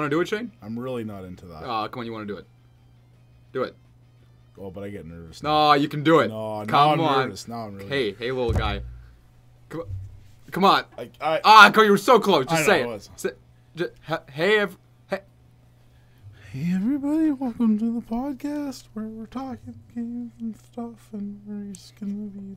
want to do it, Shane? I'm really not into that. Come on, you want to do it? Do it. Oh, but I get nervous. No, you can do it. No, come now I'm on. nervous. Now I'm really. Hey, little guy. Come on. I You were so close. Just say it. Hey, Hey everybody, welcome to the podcast where we're talking games and stuff, and we're just gonna be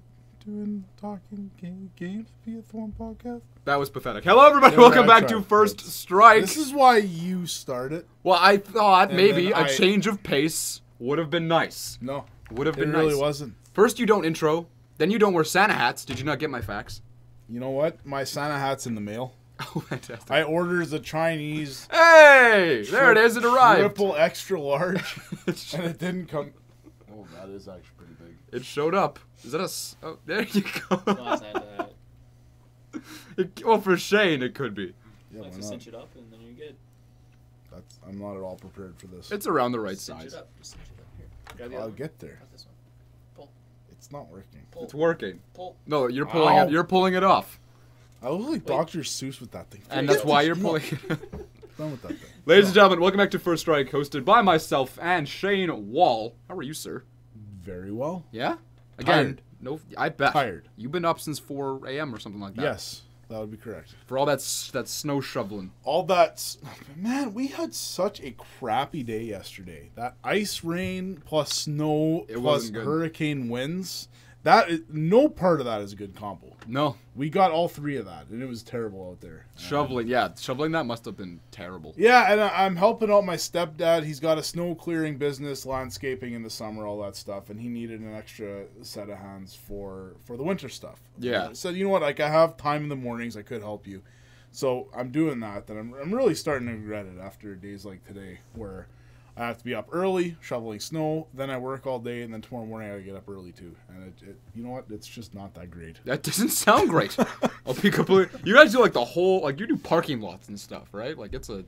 talking games via the one podcast. That was pathetic. Hello everybody, welcome back to First Strike. This is why you started. Well, I thought maybe a change of pace would have been nice. No. Would have been nice. It really wasn't. First you don't intro, then you don't wear Santa hats. Did you not get my facts? You know what? My Santa hat's in the mail. Oh, fantastic. I ordered the Chinese. Hey! There it is. It arrived. Triple extra large. And it didn't come. Oh, that is actually pretty big. It showed up. Is that a... Oh, there you go. Well, for Shane, it could be. Yeah, why not? Cinch it up and then you're good. I'm not at all prepared for this. It's around the right cinch size. It up. Just cinch it up. Here. Grab the I'll other get there. Grab this one. Pull. It's not working. Pull. It's working. Pull. No, you're pulling it. You're pulling it off. I look like Dr. Seuss with that thing. And that's why you're pulling it. Done with that thing. Ladies and gentlemen, welcome back to First Strike, hosted by myself and Shane Wall. How are you, sir? Very well. Yeah? Again, Tired. no, I bet. Tired. You've been up since 4 a.m. or something like that. Yes, that would be correct. For all that snow shoveling. All that... Man, we had such a crappy day yesterday. That ice rain plus snow plus hurricane winds. No part of that is a good combo. No. We got all three of that, and it was terrible out there. Shoveling, yeah. Shoveling that must have been terrible. Yeah, and I'm helping out my stepdad. He's got a snow clearing business, landscaping in the summer, all that stuff, and he needed an extra set of hands for the winter stuff. Yeah. I said, you know what, like I have time in the mornings, I could help you. So I'm doing that, and I'm really starting to regret it after days like today, where I have to be up early, shoveling snow, then I work all day, and then tomorrow morning I get up early too. And you know what? It's just not that great. That doesn't sound great. I'll be completely... You guys do like the whole... Like you do parking lots and stuff, right? Like it's a...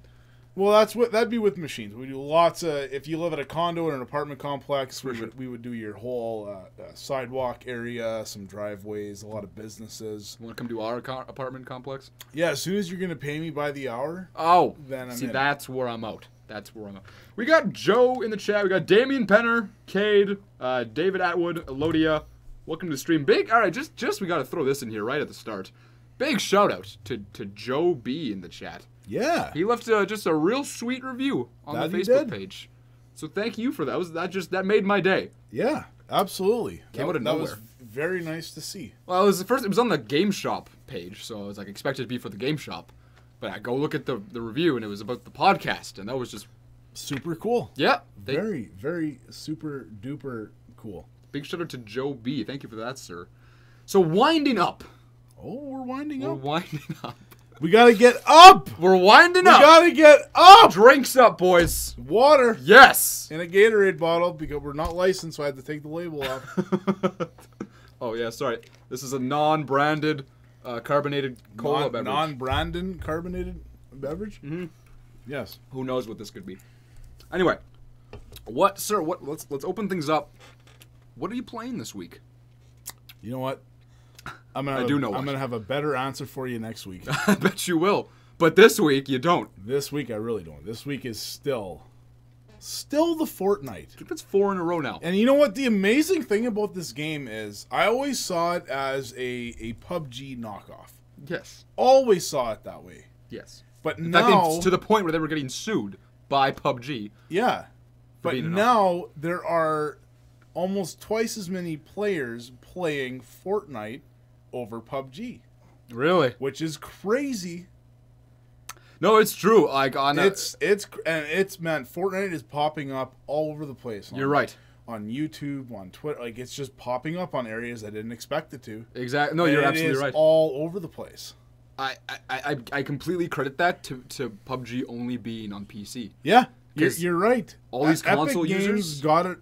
Well, that'd be with machines. We do lots of... If you live at a condo or an apartment complex, we would do your whole sidewalk area, some driveways, a lot of businesses. You want to come to our apartment complex? Yeah, as soon as you're going to pay me by the hour, then I'm in. That's where I'm out. That's where I'm at. We got Joe in the chat. We got Damien Penner, Cade, David Atwood, Elodia. Welcome to the stream. All right, just we got to throw this in here right at the start. Big shout out to Joe B in the chat. Yeah. He left just a real sweet review on the Facebook page. So thank you for that. That made my day. Yeah, absolutely. Came out of nowhere. That was very nice to see. Well, it was on the GameShop page, so I was like expected to be for the GameShop. But I go look at the review, and it was about the podcast, and that was just... Super cool. Yeah. Very, very super duper cool. Big shout out to Joe B. Thank you for that, sir. So, winding up. Oh, we're winding up. We're winding up. We gotta get up! We're winding up! We gotta get up! Drinks up, boys. Water. Yes! In a Gatorade bottle, because we're not licensed, so I had to take the label off. Oh, yeah, sorry. This is a non-branded... carbonated cola beverage. Non-Brandon carbonated beverage? Mm-hmm. Yes. Who knows what this could be. Anyway. Let's open things up. What are you playing this week? You know what? I'm gonna have a better answer for you next week. I bet you will. But this week, you don't. This week, I really don't. This week is still the Fortnite. I think that's 4 in a row now. And you know what? The amazing thing about this game is I always saw it as a PUBG knockoff. Yes. Always saw it that way. Yes. But in now... fact, to the point where they were getting sued by PUBG. Yeah. But now there are almost twice as many players playing Fortnite over PUBG. Really? Which is crazy. No, it's true. Like on man, Fortnite is popping up all over the place. You're right. On YouTube, on Twitter, like it's just popping up on areas I didn't expect it to. Exactly. No, you're absolutely right. It is all over the place. I completely credit that to PUBG only being on PC. Yeah, you're right. All these console Epic users Games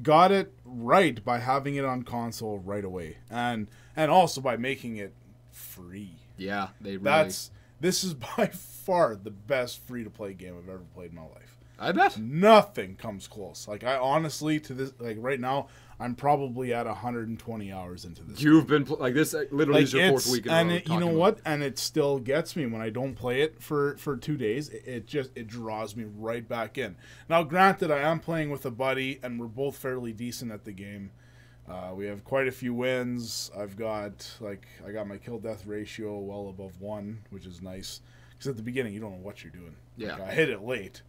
got it right by having it on console right away, and also by making it free. Yeah, they really. This is by far the best free-to-play game I've ever played in my life. I bet. Nothing comes close. Like, I honestly, to this, like, right now, I'm probably at 120 hours into this. You've been, like, this literally Like, is your fourth week in a row. you know what? And it still gets me when I don't play it for 2 days. It draws me right back in. Now, granted, I am playing with a buddy, and we're both fairly decent at the game. We have quite a few wins. I got my kill-death ratio well above 1, which is nice. Because at the beginning, you don't know what you're doing. Yeah. Like, I hit it late,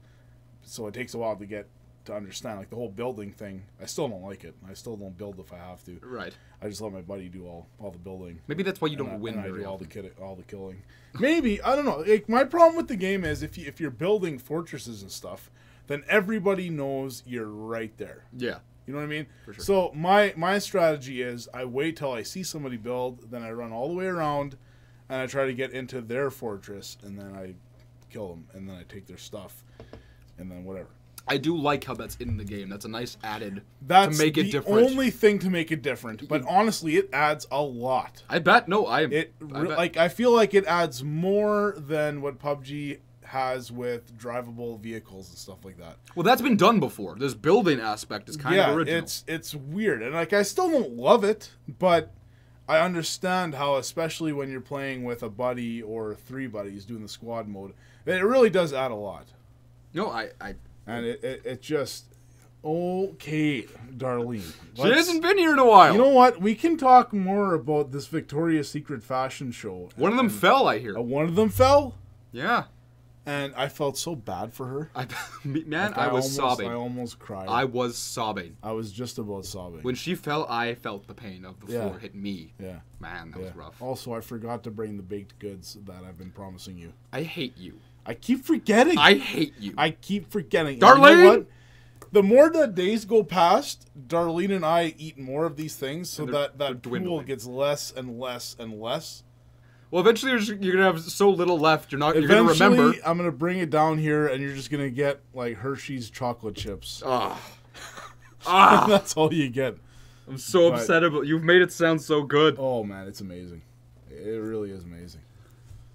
so it takes a while to understand. Like, the whole building thing, I still don't like it. I still don't build if I have to. Right. I just let my buddy do all the building. Maybe that's why you don't win and I very do often. all the killing. Maybe, I don't know. Like, my problem with the game is if you're building fortresses and stuff, then everybody knows you're right there. Yeah. You know what I mean? For sure. So my strategy is I wait till I see somebody build, then I run all the way around, and I try to get into their fortress, and then I kill them, and then I take their stuff, and then whatever. I do like how that's in the game. That's a nice added That's to make it the different. only thing to make it different. But honestly, it adds a lot. I bet. No, I bet. Like, I feel like it adds more than what PUBG has with drivable vehicles and stuff like that. Well, that's been done before. This building aspect is kind of original. It's weird, and like I still don't love it, but I understand how, especially when you're playing with a buddy or 3 buddies doing the squad mode, it really does add a lot. No, And it just okay, Darlene. She hasn't been here in a while. You know what? We can talk more about this Victoria's Secret fashion show. One of them fell, I hear. One of them fell? Yeah. And I felt so bad for her. Man, I was sobbing. I almost cried. I was sobbing. I was just about sobbing. When she fell, I felt the pain of the floor hit me. Yeah. Man, that was rough. Also, I forgot to bring the baked goods that I've been promising you. I hate you. I keep forgetting. I hate you. I keep forgetting. Darlene! You know what? The more the days go past, Darlene and I eat more of these things, so that pool dwindling. gets less and less and less. Well, eventually you're going to have so little left, you're going to remember. Eventually, I'm going to bring it down here, and you're just going to get, like, Hershey's chocolate chips. That's all you get. I'm so upset about it. You've made it sound so good. Oh, man, it's amazing. It really is amazing.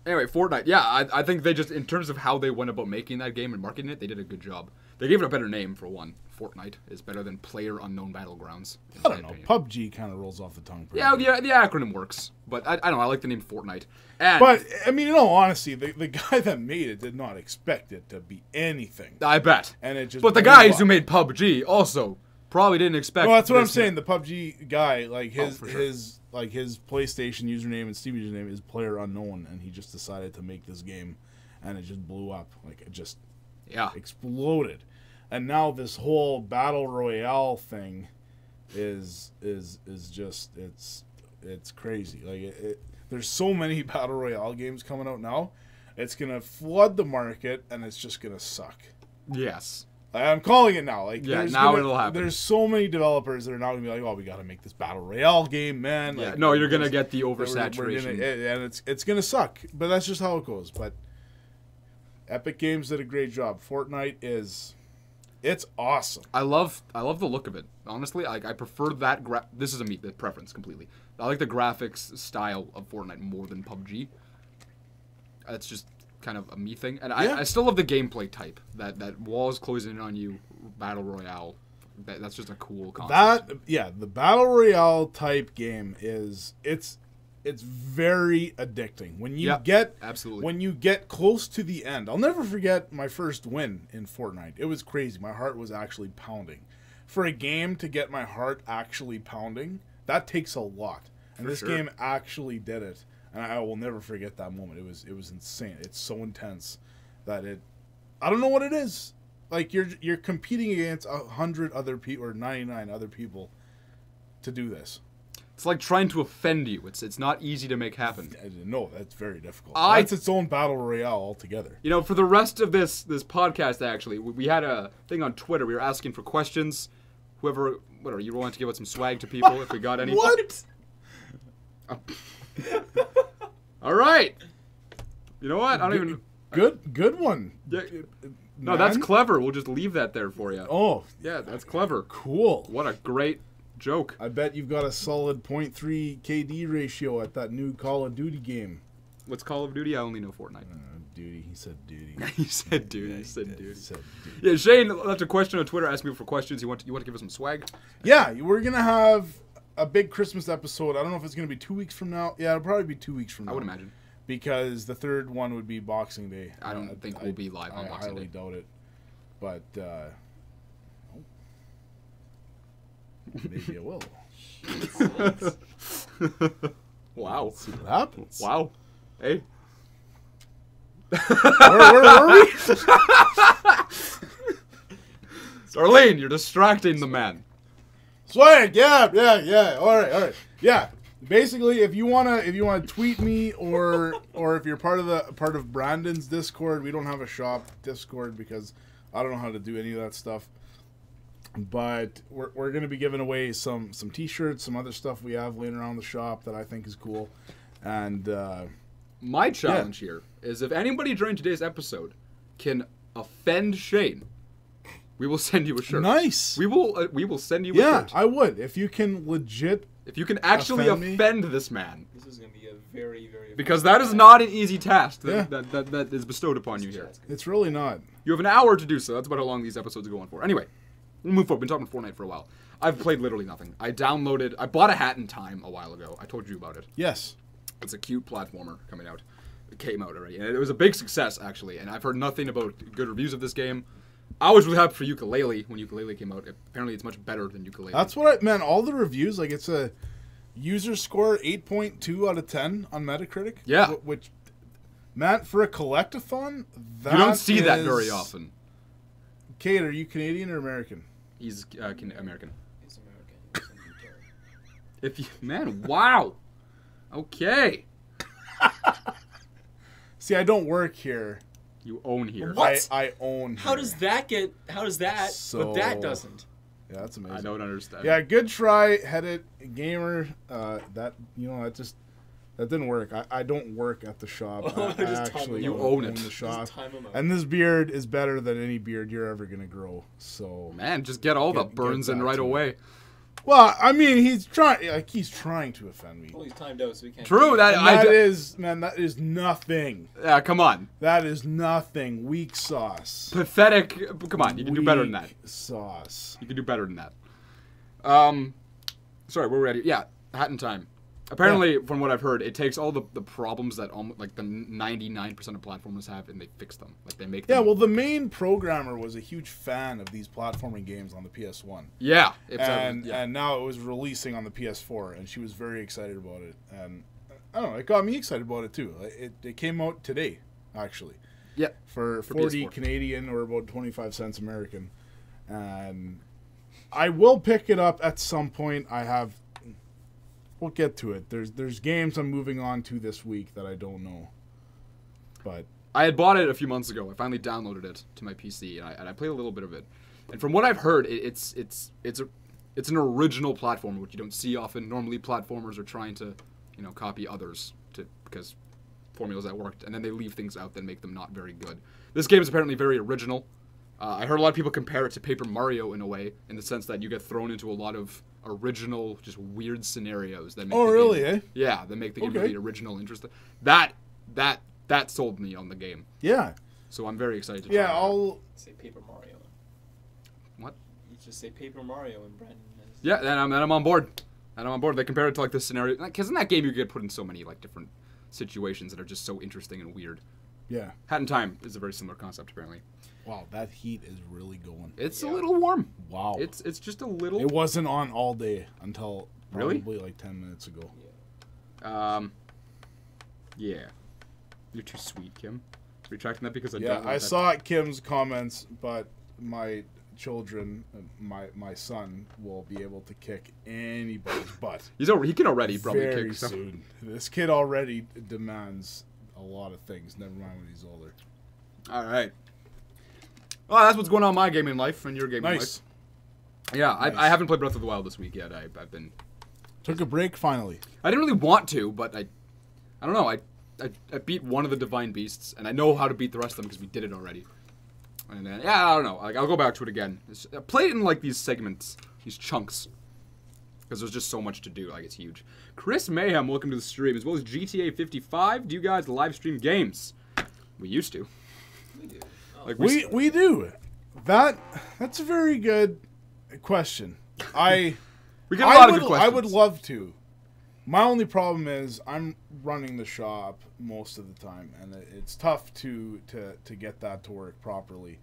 Anyway, Fortnite. Yeah, I think they just, in terms of how they went about making that game and marketing it, they did a good job. They gave it a better name, for one. Fortnite is better than Player Unknown Battlegrounds. I don't know. PUBG kind of rolls off the tongue. Yeah, the acronym works. But I don't know. I like the name Fortnite. But, I mean, in all honesty, the guy that made it did not expect it to be anything. I bet. And it just. But the guys who made PUBG also probably didn't expect. Well, that's what I'm saying. The PUBG guy, like his PlayStation username and Steam username is Player Unknown, and he just decided to make this game, and it just blew up. Like, it just exploded. And now this whole battle royale thing is just it's crazy. Like there's so many battle royale games coming out now. It's gonna flood the market, and it's just gonna suck. Yes. I'm calling it now. Like, it'll happen. There's so many developers that are now gonna be like, "Oh, we got to make this battle royale game, man." Yeah. Like, No, you're gonna get the oversaturation, and it's gonna suck. But that's just how it goes. But Epic Games did a great job. Fortnite it's awesome. I love the look of it. Honestly, I prefer that. This is the preference completely. I like the graphics style of Fortnite more than PUBG. That's just kind of a me thing, and I still love the gameplay type. That walls closing in on you, battle royale. That's just a cool concept. The battle royale type game it's very addicting. When you get close to the end. I'll never forget my first win in Fortnite. It was crazy. My heart was actually pounding. For a game to get my heart actually pounding, that takes a lot. And this game actually did it. And I will never forget that moment. It was insane. It's so intense that I don't know what it is. Like, you're competing against 100 other people or 99 other people to do this. It's like trying to offend you. It's not easy to make happen. No, that's very difficult. That's its own battle royale altogether. You know, for the rest of this podcast, actually, we had a thing on Twitter. We were asking for questions. Whatever, you want to give out some swag to people if we got any. What? All right. You know what? I don't even. Good one. Yeah. No, that's clever. We'll just leave that there for you. Oh. Yeah, that's clever. Cool. What a great joke. I bet you've got a solid 0.3 KD ratio at that new Call of Duty game. What's Call of Duty? I only know Fortnite. Duty. He said duty. He said duty. Yeah, He said did. duty. He said duty. Yeah, Shane left a question on Twitter asking me for questions. You want to give us some swag? Yeah, we're going to have a big Christmas episode. I don't know if it's going to be 2 weeks from now. Yeah, it'll probably be 2 weeks from now. I would imagine. Because the third one would be Boxing Day. I don't think we'll be live on Boxing I highly Day. doubt it. But, maybe it will. Wow. Let's see what happens. Wow. Hey. Where were we? Darlene, you're distracting the man. Swag, yeah. All right. Yeah. Basically, if you wanna tweet me or if you're part of Brandon's Discord, we don't have a shop Discord because I don't know how to do any of that stuff. But we're gonna be giving away some T-shirts, some other stuff we have laying around the shop that I think is cool, and my challenge here is if anybody during today's episode can offend Shane, we will send you a shirt. Nice. We will send you a shirt. Yeah, I would if you can legit. If you can actually offend this man. This is going to be a very, very... Because that is not an easy task Yeah. that is bestowed upon you here. It's really not. You have an hour to do so. That's about how long these episodes are going for. Anyway, we'll move forward. We've been talking Fortnite for a while. I've played literally nothing. I bought a Hat in Time a while ago. I told you about it. Yes. It's a cute platformer coming out. It came out already. And it was a big success, actually. And I've heard nothing about good reviews of this game. I was really happy for Yooka-Laylee when Yooka-Laylee came out. Apparently, it's much better than Yooka-Laylee. That's what all the reviews, like it's a user score 8.2 out of 10 on Metacritic. Yeah. Which, man, for a collectathon, that you don't see that is- very often. Kate, are you Canadian or American? He's American. He's American. He's from Utah. If you, man, wow. Okay. See, I don't work here. You own here. What? I own How here. does that get... How does that... but that doesn't. Yeah, that's amazing. I don't understand. Yeah, good try, Headed Gamer. That didn't work. I don't work at the shop. Oh, I just actually You own it. the shop. Just time him out. And this beard is better than any beard you're ever gonna grow. So, Man, just get all the Get burns in back right to it. away. well, I mean, he's trying to offend me. Well, he's timed out, so we can't... True, that And that is nothing. Yeah, come on. That is nothing. Weak sauce. Pathetic. Come on, you can do better than that. Weak sauce. You can do better than that. Sorry, where were we at? Yeah, Hat in Time. Apparently, from what I've heard, it takes all the problems that like the 99% of platformers have, and they fix them. Like they make them. Yeah, well, the main programmer was a huge fan of these platforming games on the PS1. Yeah. And now it was releasing on the PS4, and she was very excited about it. And I don't know, it got me excited about it too. It came out today, actually. Yeah. For PS4. 40 Canadian or about 25 cents American. And I will pick it up at some point. We'll get to it. There's games I'm moving on to this week that I don't know. But I had bought it a few months ago. I finally downloaded it to my PC, and I played a little bit of it. And from what I've heard, it's an original platformer, which you don't see often. Normally, platformers are trying to, copy others because formulas that worked, and then they leave things out that make them not very good. This game is apparently very original. I heard a lot of people compare it to Paper Mario in a way, in the sense that you get thrown into a lot of original, just weird scenarios that make the really, game, eh? Yeah, that make the game Okay. really original, interesting. That sold me on the game. yeah. So I'm very excited to try Yeah, it out. I'll... Say Paper Mario. What? You just say Paper Mario and Brandon is... Yeah, then I'm on board. And I'm on board. They compare it to like this scenario, because in that game you get put in so many like different situations that are just so interesting and weird. Yeah. Hat in Time is a very similar concept apparently. Wow, that heat is really going. It's a little warm. Wow. It's just a little. It wasn't on all day until Really? probably like 10 minutes ago. Yeah. You're too sweet, Kim. Retracting that because I Yeah, don't. I want saw Kim's comments, but my children, my son, will be able to kick anybody's butt. He can already probably very kick some. soon. This kid already demands a lot of things. Never mind when he's older. All right. Well, that's what's going on in my gaming life and your gaming Nice. life. Yeah, Nice. I haven't played Breath of the Wild this week yet. I've been. Took a break finally. I didn't really want to, but I don't know. I beat one of the Divine Beasts, and I know how to beat the rest of them because we did it already. And yeah, I don't know. Like, I'll go back to it again. Play it in like these segments, these chunks. because there's just so much to do. Like, it's huge. Chris Mayhem, welcome to the stream, as well as GTA 55. Do you guys live stream games? We used to. We do. Oh. Like We do. That's a very good question. We get a lot of good questions. I would love to. My only problem is I'm running the shop most of the time, and it's tough to get that to work properly.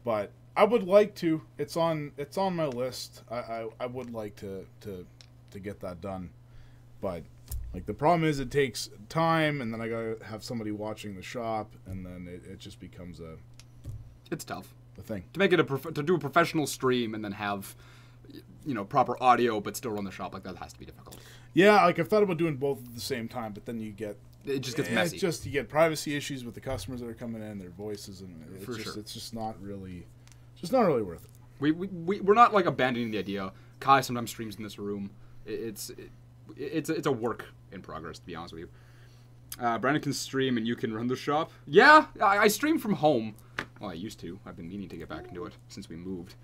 But I would like to. It's on my list. I would like to get that done. But like the problem is it takes time, and then I gotta have somebody watching the shop, and then it just becomes It's tough. a thing. To make it to do a professional stream and then have, proper audio but still run the shop, like that has to be difficult. Yeah, like I've thought about doing both at the same time, but then it just gets messy. It's just you get privacy issues with the customers that are coming in, their voices, and it's just not really worth it. We're not like abandoning the idea. Kai sometimes streams in this room. It's a work in progress, to be honest with you. Brandon can stream and you can run the shop. Yeah, I stream from home. Well, I used to. I've been meaning to get back into it since we moved.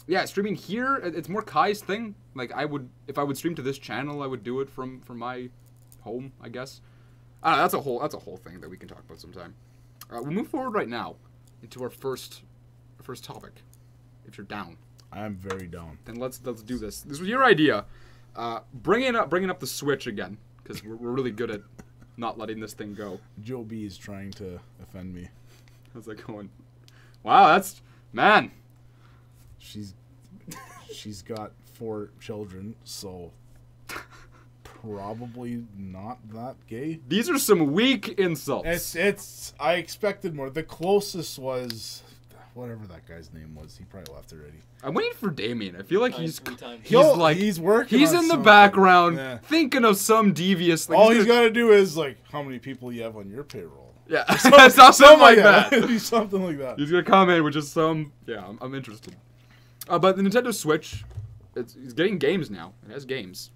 Yeah, streaming here, it's more Kai's thing. Like, if I would stream to this channel, I would do it from my home, I guess. I don't know, that's a whole thing that we can talk about sometime. We'll move forward right now into our first topic, if you're down. I'm very down. Then let's do this. This was your idea. Bringing up the Switch again, because we're really good at not letting this thing go. Joe B is trying to offend me. How's that going? Wow, man. She's got 4 children, so probably not that gay. These are some weak insults. I expected more. The closest was whatever that guy's name was. He probably left already. I'm waiting for Damien. I feel like he's working. He's on in the something. background thinking of some devious thing. All he's got to do is like how many people you have on your payroll. Yeah, something like that. It'd be something like that. He's gonna come in with just some. Yeah, I'm interested. But the Nintendo Switch, it's getting games now. It has games.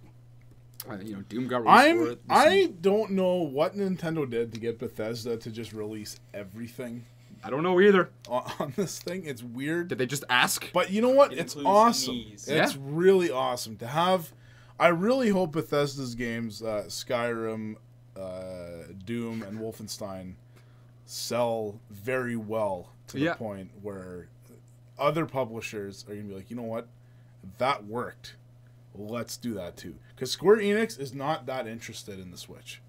Doom got released for it. I don't know what Nintendo did to get Bethesda to just release everything. I don't know either. On this thing, it's weird. Did they just ask? But you know what? It's awesome. Knees. It's really awesome to have. I really hope Bethesda's games, Skyrim, Doom, and Wolfenstein, sell very well to the point where other publishers are going to be like, you know what? That worked. Let's do that too. Because Square Enix is not that interested in the Switch,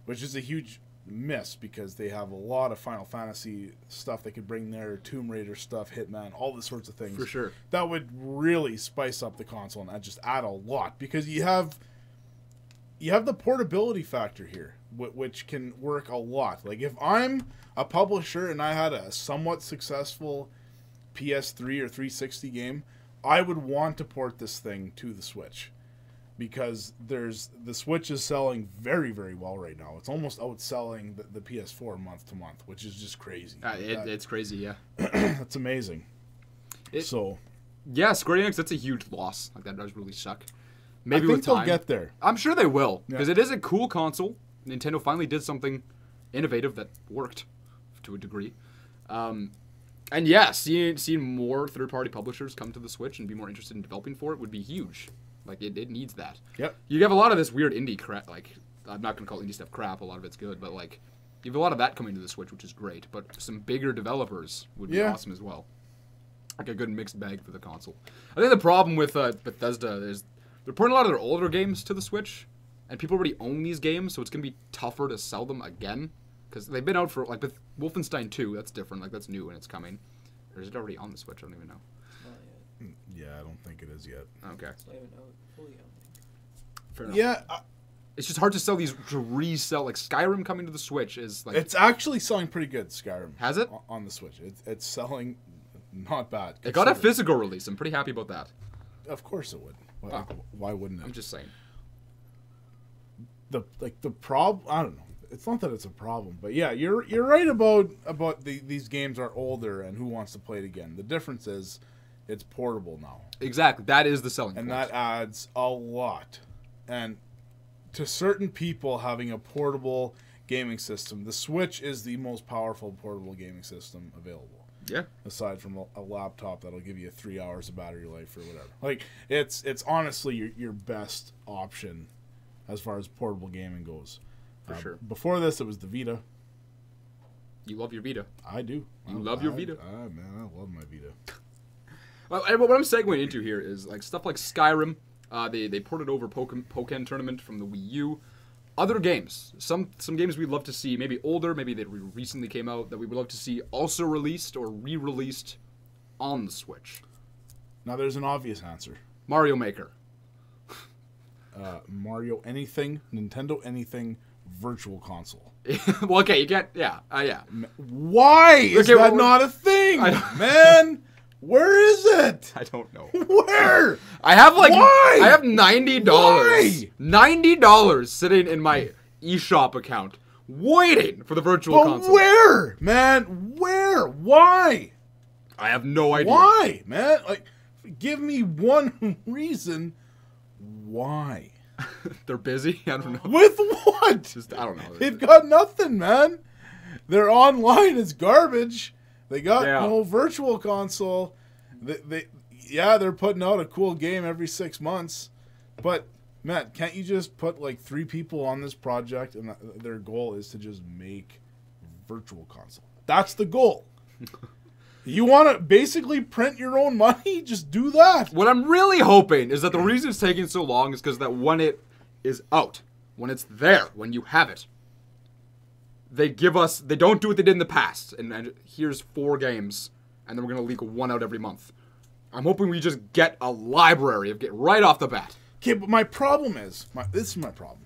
which is a huge miss because they have a lot of Final Fantasy stuff they could bring there, Tomb Raider stuff, Hitman, all these sorts of things. For sure. That would really spice up the console and just add a lot because you have the portability factor here, which can work a lot. Like if I'm a publisher and I had a somewhat successful PS3 or 360 game, I would want to port this thing to the Switch because the Switch is selling very, very well right now. It's almost outselling the PS4 month to month, which is just crazy. It's crazy, yeah. That's amazing. Yeah, Square Enix, that's a huge loss. Like that does really suck. Maybe with time they'll get there. I'm sure they will because it is a cool console. Nintendo finally did something innovative that worked to a degree. And yeah, seeing more third-party publishers come to the Switch and be more interested in developing for it would be huge. Like, it needs that. Yep. You have a lot of this weird indie crap. Like, I'm not going to call indie stuff crap. A lot of it's good. But, like, you have a lot of that coming to the Switch, which is great. But some bigger developers would be awesome as well. Like a good mixed bag for the console. I think the problem with Bethesda is they're putting a lot of their older games to the Switch. And people already own these games, so it's going to be tougher to sell them again. Because they've been out for, like, with Wolfenstein 2, that's different. Like, that's new and it's coming. Or is it already on the Switch? I don't even know. Not yet. Yeah, I don't think it is yet. Okay. It's not even out fully out. Fair enough. Yeah. It's just hard to sell these, to resell. Like, Skyrim coming to the Switch is, like... It's actually selling pretty good, Skyrim. Has it? On the Switch. It's selling not bad. It got a physical release. I'm pretty happy about that. Of course it would. Why wouldn't it? I'm just saying. The problem... I don't know. It's not that it's a problem, but yeah, you're right about these games are older and who wants to play it again. The difference is it's portable now. Exactly. That is the selling point. And that adds a lot. And to certain people having a portable gaming system, the Switch is the most powerful portable gaming system available. Yeah. Aside from a laptop that'll give you 3 hours of battery life or whatever. Like, it's honestly your best option as far as portable gaming goes. For sure. Before this, it was the Vita. You love your Vita. I do. You love your Vita. Man, I love my Vita. Well, and what I'm segueing into here is like stuff like Skyrim. They ported over Pokken Tournament from the Wii U. Other games, some games we'd love to see, maybe older, maybe that recently came out, that we would love to see also released or re-released on the Switch. Now, there's an obvious answer. Mario Maker. Mario anything, Nintendo anything, Virtual Console. Well, okay, you get, yeah. Why is that not a thing, man? Where is it? I don't know. Where? I have like Why? I have $90. Why? $90 sitting in my eShop account, waiting for the Virtual Console. Where, man? Where? Why? I have no idea. Why, man? Like, give me one reason why. They're busy. I don't know. With what? Just I don't know. They've got nothing, man. Their online is garbage. They got no Virtual Console. They're putting out a cool game every 6 months. But, man, can't you just put like 3 people on this project and their goal is to just make Virtual Console? That's the goal. You want to basically print your own money? Just do that. What I'm really hoping is that the reason it's taking so long is because that when it is out, when it's there, when you have it, they don't do what they did in the past, and here's 4 games, and then we're going to leak 1 out every month. I'm hoping we just get a library of right off the bat. Okay, but my problem is, this is my problem.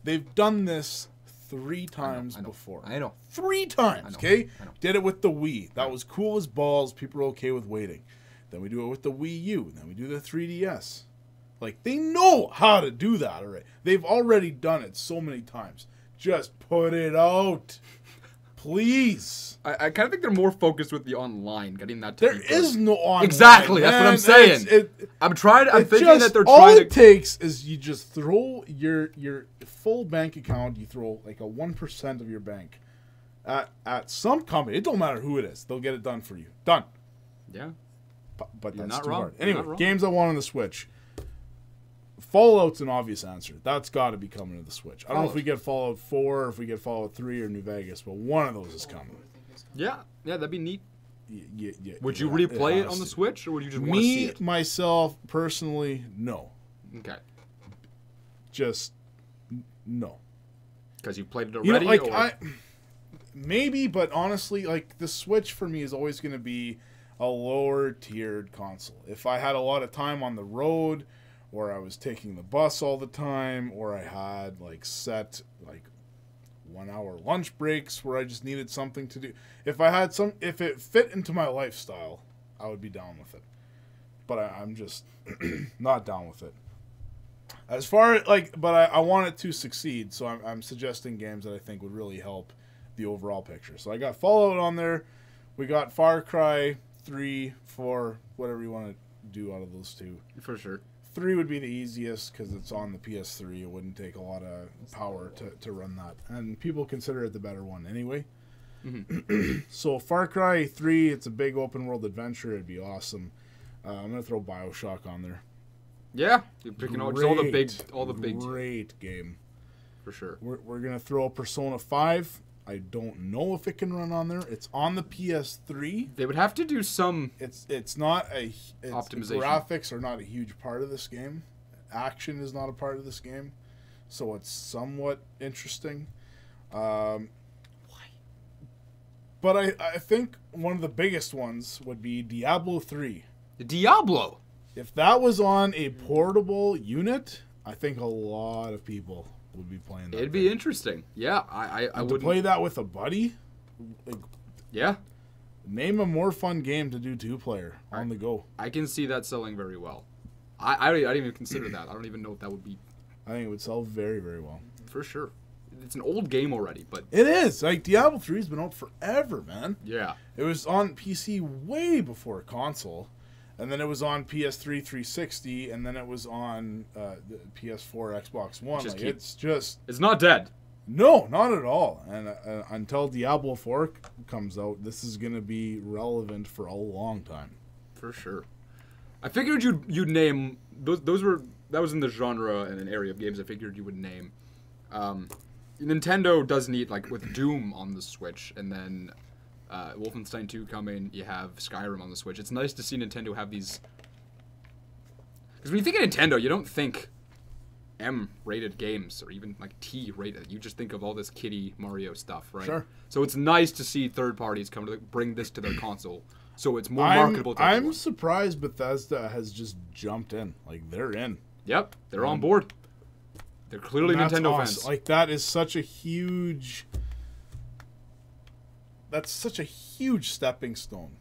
They've done this 3 times before. I know. 3 times, okay? Did it with the Wii. That was cool as balls. People were okay with waiting. Then we do it with the Wii U. Then we do the 3DS. Like, they know how to do that already. They've already done it so many times. Just put it out. Please. I kind of think they're more focused with the online, getting that to There is no online. Exactly, man. that's what I'm saying. I'm thinking that they're trying all to... it takes is you just throw your full bank account, you throw like a 1% of your bank at some company. It don't matter who it is. They'll get it done for you. Done. Yeah. But You're that's not too wrong. hard. You're not Anyway, wrong. games I want on the Switch. Fallout's an obvious answer. That's got to be coming to the Switch. I don't know if we get Fallout 4 or if we get Fallout 3 or New Vegas, but one of those is coming. Yeah, that'd be neat. Yeah, Would you replay it on the Switch, or would you just want to see it? Myself, personally, no. Okay. Just no. Because you played it already? Maybe, but honestly, like, the Switch for me is always going to be a lower-tiered console. If I had a lot of time on the road, or I was taking the bus all the time, or I had, like, set, like, 1-hour lunch breaks where I just needed something to do. If it fit into my lifestyle, I would be down with it. But I'm just not down with it. As far as, but I want it to succeed, so I'm suggesting games that I think would really help the overall picture. So I got Fallout on there. We got Far Cry 3, 4, whatever you want to do out of those 2. For sure. 3 would be the easiest because it's on the PS3. It wouldn't take a lot of power to run that. And people consider it the better one anyway. Mm-hmm. So Far Cry 3, it's a big open world adventure. It'd be awesome. I'm going to throw BioShock on there. Yeah. You're picking all the big... Great game. For sure. We're going to throw Persona 5. I don't know if it can run on there. It's on the PS3. They would have to do some... It's not optimization. Graphics are not a huge part of this game. Action is not a part of this game. So it's somewhat interesting. Why? But I think one of the biggest ones would be Diablo 3. Diablo? If that was on a portable unit, I think a lot of people would be playing that. It'd be interesting. Yeah, I would play that with a buddy. Yeah. Name a more fun game to do 2-player on the go. I can see that selling very well. I didn't even consider that. I don't even know if that would be. I think it would sell very, very well. For sure. It's an old game already, but it is. Like, Diablo 3's been out forever, man. Yeah. It was on PC way before console. And then it was on PS3 360, and then it was on the PS4, Xbox One. It's not dead. No, not at all. And until Diablo 4 comes out, this is going to be relevant for a long time. For sure. I figured you'd name that was in the genre and an area of games I figured you would name. Nintendo does need, like, with Doom on the Switch, and then Wolfenstein 2 coming, you have Skyrim on the Switch. It's nice to see Nintendo have these... Because when you think of Nintendo, you don't think M-rated games, or even, like, T-rated. You just think of all this kiddie Mario stuff, right? Sure. So it's nice to see third parties come to bring this to their console, so it's more marketable to everyone. I'm surprised Bethesda has just jumped in. Like, they're in. Yep, they're on board. They're clearly Nintendo fans. Like, that is such a huge... That's such a huge stepping stone.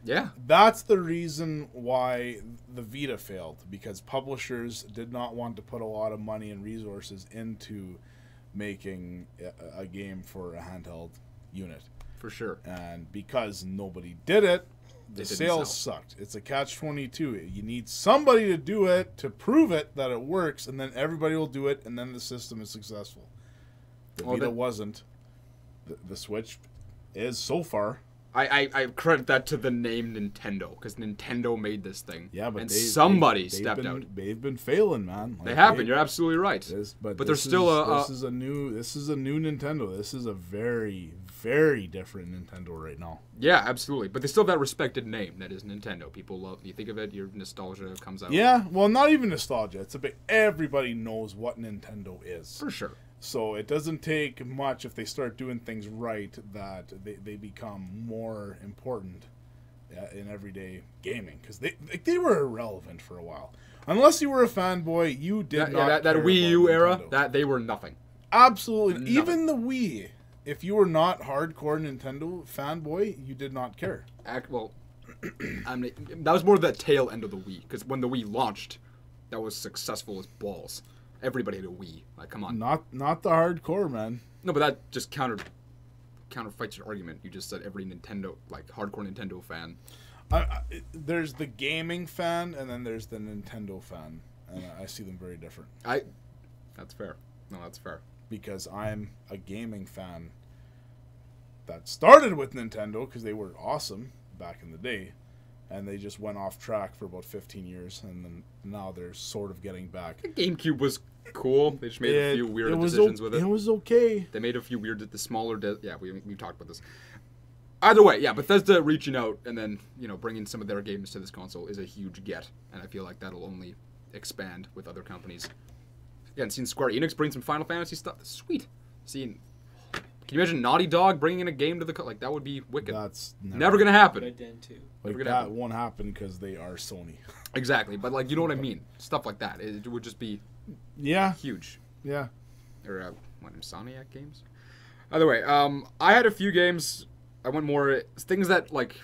Yeah. That's the reason why the Vita failed, because publishers did not want to put a lot of money and resources into making a game for a handheld unit. For sure. And because nobody did it, the sales sucked. It's a catch-22. You need somebody to do it, to prove it that it works, and then everybody will do it, and then the system is successful. The Vita wasn't. The Switch is so far. I credit that to the name Nintendo, because Nintendo made this thing. Yeah, but somebody stepped out. They've been failing, man. Like, they have been. You're absolutely right. But there's still this is a new Nintendo. This is a very, very different Nintendo right now. Yeah, absolutely. But they still have that respected name that is Nintendo. People love. You think of it, your nostalgia comes out. Yeah, well, not even nostalgia. It's a bit. Everybody knows what Nintendo is. For sure. So it doesn't take much if they start doing things right that they become more important in everyday gaming, because they were irrelevant for a while. Unless you were a fanboy, you did not. That care Wii U about era, Nintendo. that they were nothing. Absolutely, Nothing. even the Wii. If you were not hardcore Nintendo fanboy, you did not care. Well, I mean, that was more the tail end of the Wii, because when the Wii launched, that was successful as balls. Everybody had a Wii. Like, come on. Not the hardcore, man. No, but that just counterfights your argument. You just said every Nintendo, like, hardcore Nintendo fan. There's the gaming fan, and then there's the Nintendo fan, and I see them very different. That's fair. No, that's fair. Because I'm a gaming fan that started with Nintendo because they were awesome back in the day, and they just went off track for about 15 years, and then now they're sort of getting back. The GameCube was cool. They just made a few weird decisions with it. It was okay. They made a few weird, the smaller, yeah, we talked about this. Either way, yeah, Bethesda reaching out and then, bringing some of their games to this console is a huge get, and I feel like that'll only expand with other companies. Again, seeing Square Enix bring some Final Fantasy stuff, sweet. Can you imagine Naughty Dog bringing in a game to the like that would be wicked. That's never gonna happen. Red Dead 2. Like that won't happen because they are Sony. Exactly, but like you know what I mean. Stuff like that. It would just be huge. Yeah. Or Insomniac games. Either way, I had a few games. I went more things that like.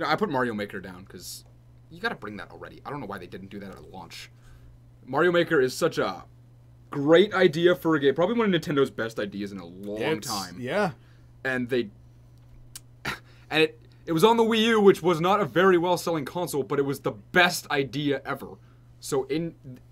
I put Mario Maker down because you got to bring that already. I don't know why they didn't do that at launch. Mario Maker is such a great idea for a game. Probably one of Nintendo's best ideas in a long time. Yeah. And it was on the Wii U, which was not a very well-selling console, but it was the best idea ever. So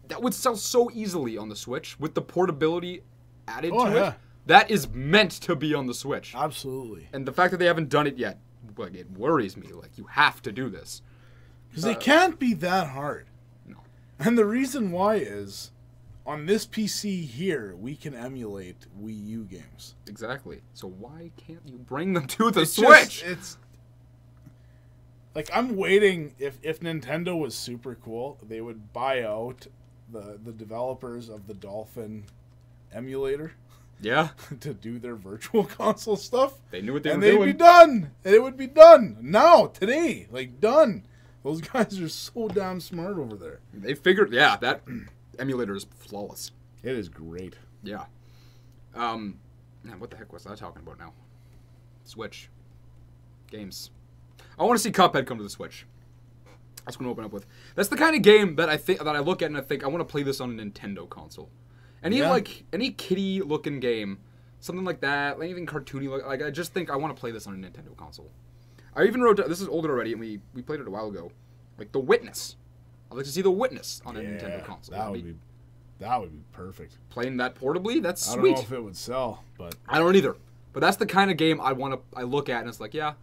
that would sell so easily on the Switch with the portability added to it. That is meant to be on the Switch. Absolutely. And the fact that they haven't done it yet, like, it worries me. Like, you have to do this. Because they can't be that hard. No. And the reason why is, on this PC here, we can emulate Wii U games. Exactly. So why can't you bring them to the Switch? It's like, I'm waiting. If Nintendo was super cool, they would buy out the developers of the Dolphin emulator. Yeah. To do their virtual console stuff. They knew what they were doing. doing. And they'd be done. And it would be done. Now, today. Like, done. Those guys are so damn smart over there. They figured, that emulator is flawless. It is great. Yeah. Man, what the heck was I talking about now? Switch. Games. I want to see Cuphead come to the Switch. That's what I'm going to open up with. That's the kind of game that I look at and I think, I want to play this on a Nintendo console. Any kiddie looking game, something like that, anything cartoony, like I just think I want to play this on a Nintendo console. I even wrote down, this is older already, and we played it a while ago. Like The Witness. I'd like to see The Witness on a Nintendo console. That would be perfect. Playing that portably, that's I sweet. don't know if it would sell, but I don't either. But that's the kind of game I look at and it's like, yeah,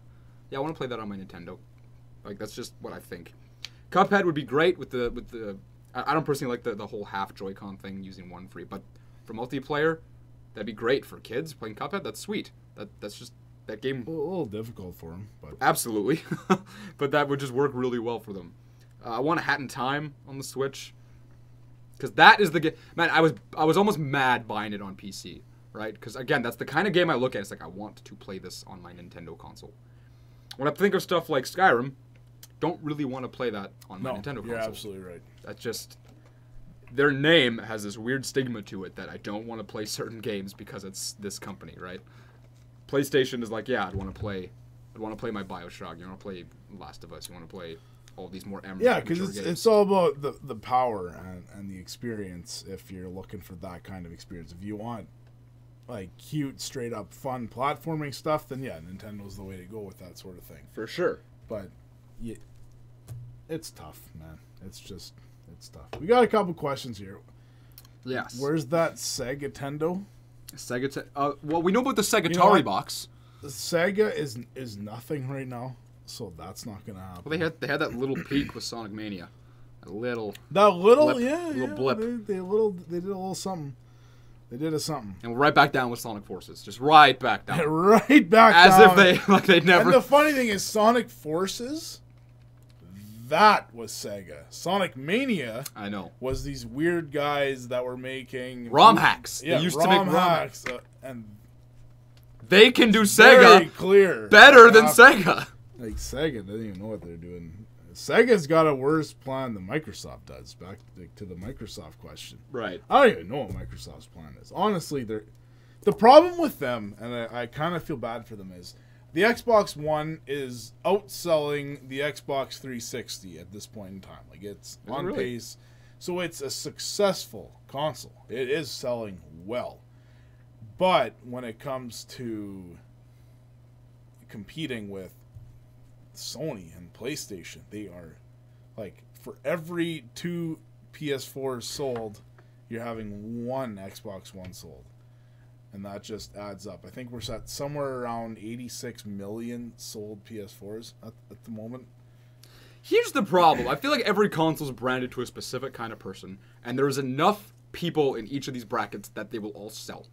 I want to play that on my Nintendo. Like, that's just what I think. Cuphead would be great with the. I don't personally like the whole half Joy-Con thing using one free, but for multiplayer, that'd be great for kids playing Cuphead. That's sweet. That's just that game. a little difficult for them, but Absolutely, but that would just work really well for them. I want a Hat in Time on the Switch, because that is the game. Man, I was almost mad buying it on PC, right? Because again, that's the kind of game I look at. It's like I want to play this on my Nintendo console. When I think of stuff like Skyrim, don't really want to play that on my Nintendo console. You're absolutely right. That's just their name has this weird stigma to it that I don't want to play certain games because it's this company, right? PlayStation is like, yeah, I'd want to play my BioShock. You want to play Last of Us. You want to play all these more Yeah, because it's all about the power and the experience. If you're looking for that kind of experience, if you want like cute, straight up fun platforming stuff, then yeah, Nintendo's the way to go with that sort of thing. For sure. But yeah, it's tough, man. It's tough. We got a couple questions here. Yes. Where's that Sega Tendo? Well, we know about the Segatari box. The Sega is nothing right now, so that's not gonna happen. Well, they had that little peak with Sonic Mania, little blip. They did a little something. They did a something. And we're right back down with Sonic Forces, just right back down, right back as down. if they'd never. And the funny thing is, Sonic Forces, that was Sega. Sonic Mania, I know, was these weird guys that were making ROM hacks. Yeah, they used to make ROM hacks, and they can do very Sega clear better than Sega. Like Sega doesn't even know what they're doing. Sega's got a worse plan than Microsoft does. Back to the Microsoft question. Right. I don't even know what Microsoft's plan is. Honestly, the problem with them, and I kind of feel bad for them, is the Xbox One is outselling the Xbox 360 at this point in time. Like, it's on pace. So it's a successful console. It is selling well. But when it comes to competing with Sony and PlayStation, they are like, for every 2 PS4s sold, you're having 1 Xbox One sold, and that just adds up. I think we're at somewhere around 86 million sold PS4s at the moment. Here's the problem. I feel like every console is branded to a specific kind of person, and there's enough people in each of these brackets that they will all sell.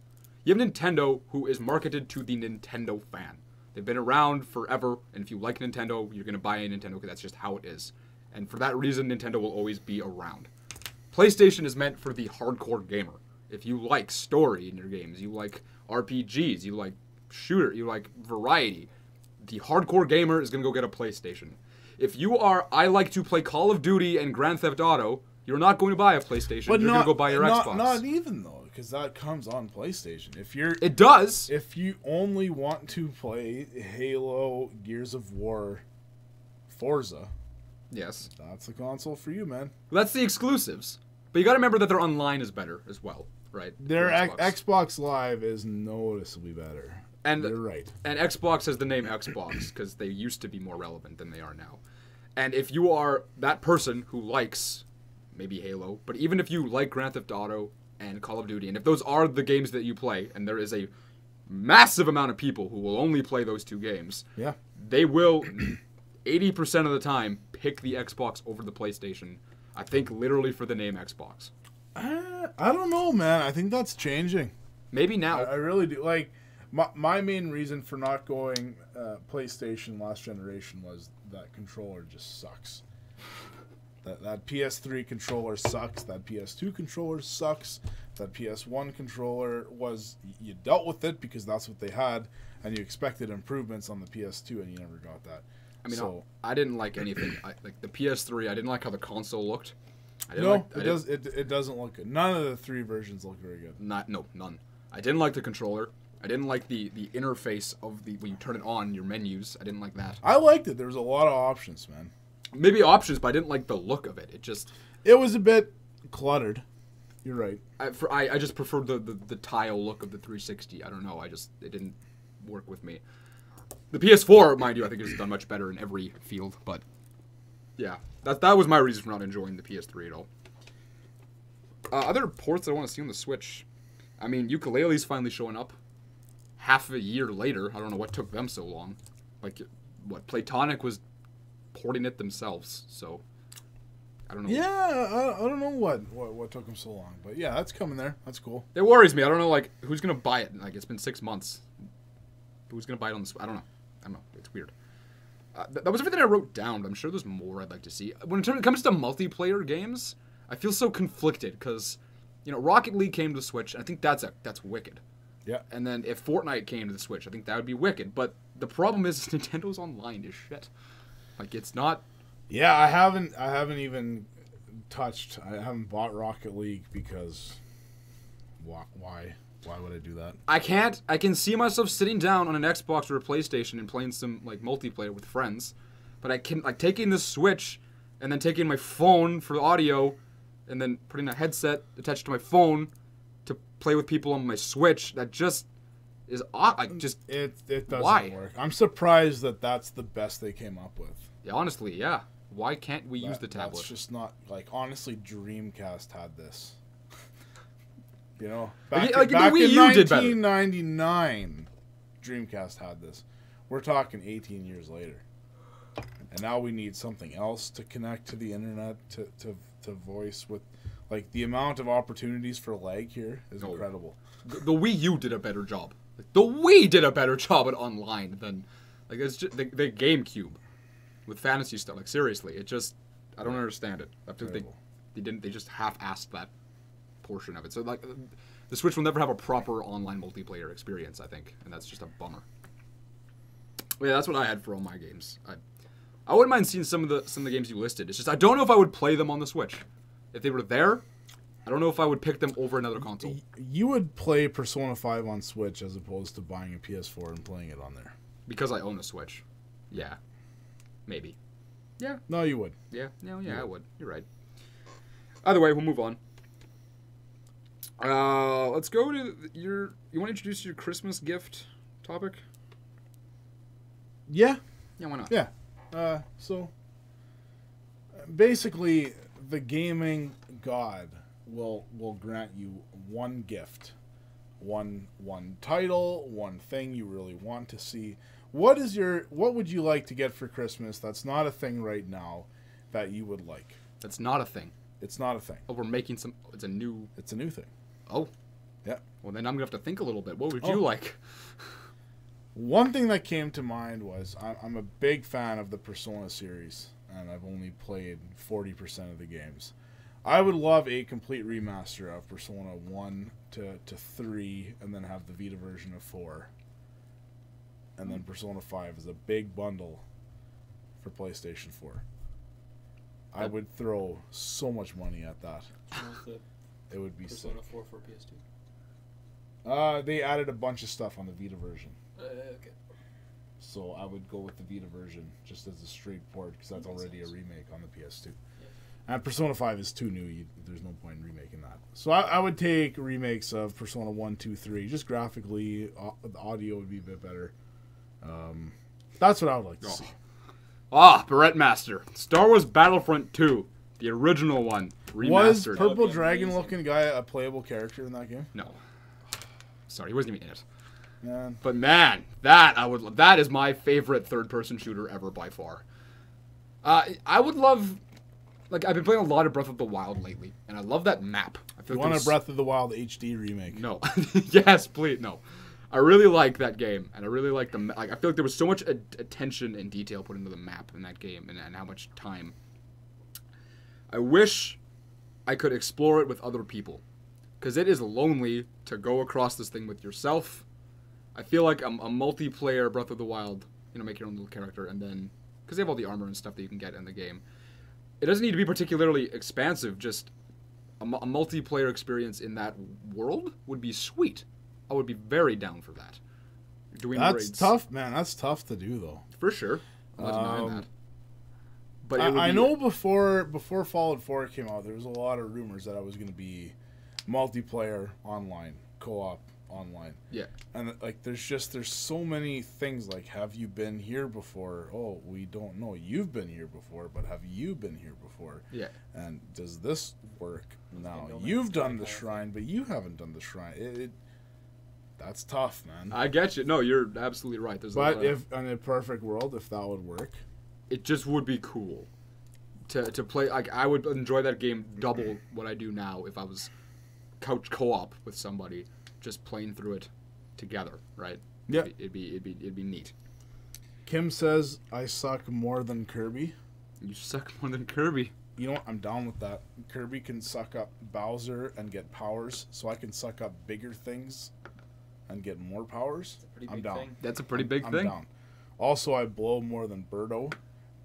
You have Nintendo, who is marketed to the Nintendo fan. They've been around forever, and if you like Nintendo, you're going to buy a Nintendo because that's just how it is. And for that reason, Nintendo will always be around. PlayStation is meant for the hardcore gamer. If you like story in your games, you like RPGs, you like shooter, you like variety, the hardcore gamer is going to go get a PlayStation. If you are, I like to play Call of Duty and Grand Theft Auto, you're not going to buy a PlayStation. You're going to go buy your Xbox. Not even, though. Because that comes on PlayStation. It does. If you only want to play Halo, Gears of War, Forza, yes, that's the console for you, man. Well, that's the exclusives. But you got to remember that their online is better as well, right? Their Xbox Live is noticeably better. And you're right. And Xbox has the name Xbox because they used to be more relevant than they are now. And if you are that person who likes maybe Halo, but even if you like Grand Theft Auto and Call of Duty, and if those are the games that you play, and there is a massive amount of people who will only play those 2 games, yeah, they will 80% of the time pick the Xbox over the PlayStation. I think literally for the name Xbox. I don't know, man. I think that's changing. Maybe now. I really do. Like, my main reason for not going PlayStation last generation was that controller just sucks. That PS3 controller sucks. That PS2 controller sucks. That PS1 controller you dealt with it because that's what they had, and you expected improvements on the PS2, and you never got that. I mean, so, I didn't like anything. Like the PS3, I didn't like how the console looked. It doesn't look good. None of the 3 versions look very good. None. I didn't like the controller. I didn't like the interface of when you turn it on, your menus. I didn't like that. I liked it. There was a lot of options, man. Maybe options, but I didn't like the look of it. It was a bit cluttered. You're right. I just preferred the tile look of the 360. I don't know. It didn't work with me. The PS4, mind you, I think has done much better in every field. But yeah, that was my reason for not enjoying the PS3 at all. Other ports that I want to see on the Switch. I mean, Ukulele's finally showing up. Half a year later. I don't know what took them so long. Like, what? Playtonic was porting it themselves, so... I don't know. Yeah, I don't know what took them so long. But yeah, that's coming there. That's cool. It worries me. I don't know, like, who's going to buy it? Like, it's been 6 months. Who's going to buy it on the Switch? I don't know. It's weird. That was everything I wrote down, but I'm sure there's more I'd like to see. When it comes to multiplayer games, I feel so conflicted because, you know, Rocket League came to the Switch, and I think that's wicked. Yeah. And then if Fortnite came to the Switch, I think that would be wicked. But the problem is Nintendo's online is shit. Like, it's not... Yeah, I haven't even touched... I haven't bought Rocket League because... Why? Why would I do that? I can't. I can see myself sitting down on an Xbox or a PlayStation and playing some like multiplayer with friends, but I can like taking the Switch and then taking my phone for the audio, and then putting a headset attached to my phone to play with people on my Switch. That just is odd. Like just it doesn't why? work. I'm surprised that that's the best they came up with. Yeah, honestly, yeah. Why can't we use the tablet? That's just not like honestly. Dreamcast had this. You know, Like, back the in Wii U did better. 1999, Dreamcast had this. We're talking 18 years later, and now we need something else to connect to the internet to voice with, like the amount of opportunities for lag here is incredible. The Wii U did a better job. Like, the Wii did a better job at online than like it's just the GameCube with fantasy stuff. Like seriously, it just I don't understand it. I feel they just half-assed that portion of it. So like the Switch will never have a proper online multiplayer experience, I think, and that's just a bummer. But yeah, that's what I had for all my games. I wouldn't mind seeing some of the games you listed. It's just I don't know if I would play them on the Switch. If they were there, I don't know if I would pick them over another console. You would play Persona 5 on Switch as opposed to buying a PS4 and playing it on there. Because I own a Switch. Yeah. Maybe. Yeah. No, you would. Yeah. No, yeah, I would. You're right. Either way, we'll move on. Let's go to you want to introduce your Christmas gift topic? Yeah. Yeah, why not? Yeah. So basically the gaming god will grant you one gift. One title, one thing you really want to see. What would you like to get for Christmas that's not a thing right now that you would like? That's not a thing. It's not a thing. Oh, we're making some it's a new thing. Oh. Yeah. Well, then I'm going to have to think a little bit. What would you like? One thing that came to mind was I'm a big fan of the Persona series, and I've only played 40% of the games. I would love a complete remaster of Persona 1 to 3, and then have the Vita version of 4. And then Persona 5 is a big bundle for PlayStation 4. I would throw so much money at that. It would be Persona sick. 4 for PS2. They added a bunch of stuff on the Vita version. Okay. So I would go with the Vita version just as a straight port because that's already a remake on the PS2. Yeah. And Persona 5 is too new. There's no point in remaking that. So I would take remakes of Persona 1, 2, 3. Just graphically, the audio would be a bit better. That's what I would like to see. Barrett Master. Star Wars Battlefront 2. The original one. Remastered. Was Purple That would be Dragon amazing. looking guy a playable character in that game? No. Sorry, he wasn't even in it. Man. But man, that is my favorite third-person shooter ever by far. I would love, like I've been playing a lot of Breath of the Wild lately, and I love that map. I feel You like want a Breath of the Wild HD remake? No, yes, please, no. I really like that game, and I really like I feel like there was so much attention and detail put into the map in that game, and how much time. I wish I could explore it with other people, because it is lonely to go across this thing with yourself. I feel like a multiplayer Breath of the Wild, make your own little character, and then, because they have all the armor and stuff that you can get in the game, it doesn't need to be particularly expansive, just a multiplayer experience in that world would be sweet. I would be very down for that. Doing That's raids. tough, man. That's tough to do, though. For sure. I'm not denying that. But I know before Fallout 4 came out, there was a lot of rumors that I was going to be multiplayer, online, co-op, online. Yeah. And like there's so many things like, have you been here before? Oh, we don't know. You've been here before, but have you been here before? Yeah. And does this work now? No You've Man's done Sky the kind of shrine, but you haven't done the shrine. That's tough, man. I get you. No, you're absolutely right. There's a lot But of, if in a perfect world, if that would work, it just would be cool to play. Like I would enjoy that game double what I do now if I was couch co-op with somebody, just playing through it together, right? Yeah. It'd be neat. Kim says I suck more than Kirby. You suck more than Kirby. You know what? I'm down with that. Kirby can suck up Bowser and get powers, so I can suck up bigger things and get more powers. It's a pretty I'm big down. thing. That's a pretty big I'm thing. down. Also, I blow more than Birdo.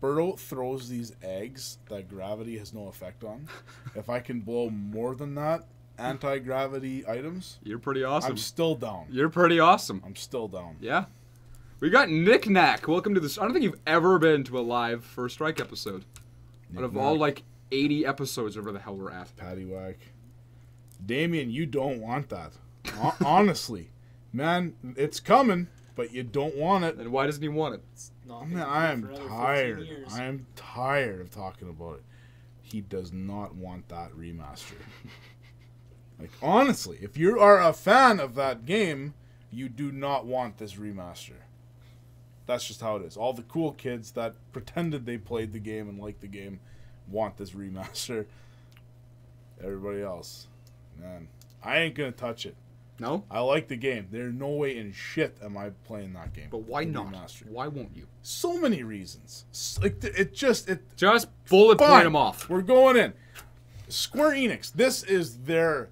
Birdo throws these eggs that gravity has no effect on. If I can blow more than that, anti-gravity items, You're pretty awesome. I'm still down. You're pretty awesome. I'm still down. Yeah. We got Nick Knack. Welcome to this. I don't think you've ever been to a live First Strike episode. Out of all like 80 episodes, or whatever the hell we're at. Paddywhack. Damien, you don't want that. Honestly. Man, it's coming, but you don't want it. And why doesn't he want it? It's not Man, gonna I be am for another 15 tired. years. I am tired of talking about it. He does not want that remaster. Like, honestly, if you are a fan of that game, you do not want this remaster. That's just how it is. All the cool kids that pretended they played the game and liked the game want this remaster. Everybody else, man, I ain't gonna touch it. No? I like the game. There's no way in shit am I playing that game. But why the not? remaster. Why won't you? So many reasons. Like Just bullet point fine. him off. We're going in. Square Enix. This is their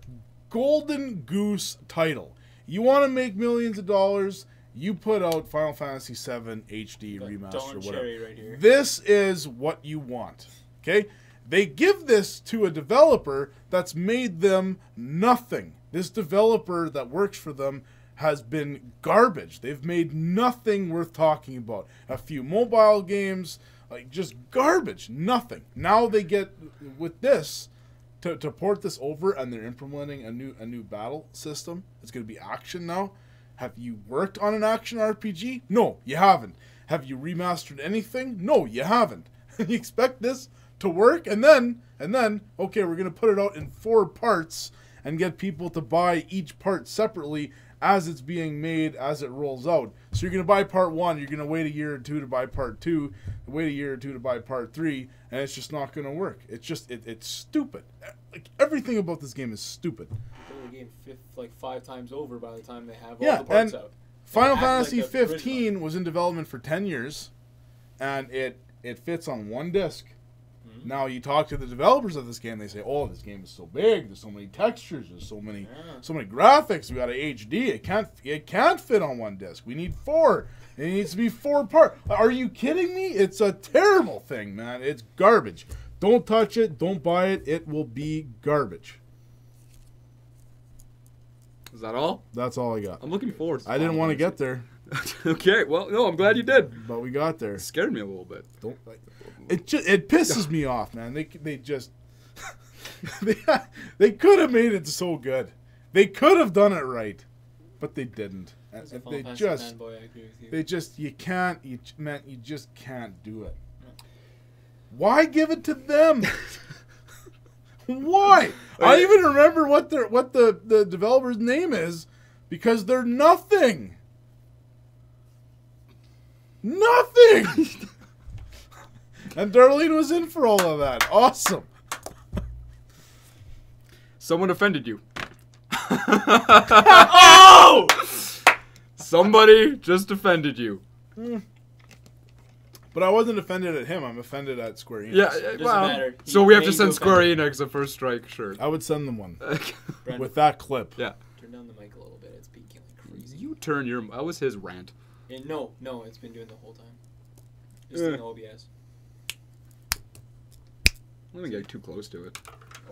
golden goose title. You want to make millions of dollars? You put out Final Fantasy VII HD Got remaster, Don whatever. Cherry right here. This is what you want. Okay? They give this to a developer that's made them nothing. This developer that works for them has been garbage. They've made nothing worth talking about. A few mobile games, like just garbage. Nothing. Now they get with this to port this over, and they're implementing a new battle system. It's going to be action now. Have you worked on an action RPG? No, you haven't. Have you remastered anything? No, you haven't. You expect this to work, and then okay, we're going to put it out in 4 parts and get people to buy each part separately as it's being made, as it rolls out. So you're going to buy part 1, you're going to wait a year or 2 to buy part 2, wait a year or 2 to buy part 3, and it's just not going to work. It's just, it's stupid. Like, everything about this game is stupid. Play the game 5 times over by the time they have Yeah, all the parts and out. Final Act like Fantasy the 15 was in development for 10 years, and it fits on 1 disc. Now you talk to the developers of this game, they say, "Oh, this game is so big. There's so many textures. There's so many graphics. We got a HD. It can't fit on 1 disc. We need 4. It needs to be 4 parts." Are you kidding me? It's a terrible thing, man. It's garbage. Don't touch it. Don't buy it. It will be garbage. Is that all? That's all I got. I'm looking forward to I didn't want to get there, Okay, well, no, I'm glad you did. but we got there. It scared me a little bit. Don't like it pisses me off, man. They just they could have made it so good. They could have done it right, but they didn't. As a They Final Fantasy just fanboy, I agree with you. they just you just can't do it. Why give it to them? Why? I don't even remember what the developer's name is, because they're nothing. Nothing. And Darlene was in for all of that. Awesome. Someone offended you. Oh! Somebody just offended you. But I wasn't offended at him. I'm offended at Square Enix. Yeah, Doesn't well, matter. so You we have to made send you Square offended. Enix a First Strike shirt. I would send them one Brandon, with that clip. Yeah. turn down the mic a little bit. It's peaking like crazy. You turn your... That was his rant. And no, it's been doing the whole time. Just in OBS. I'm gonna get too close to it.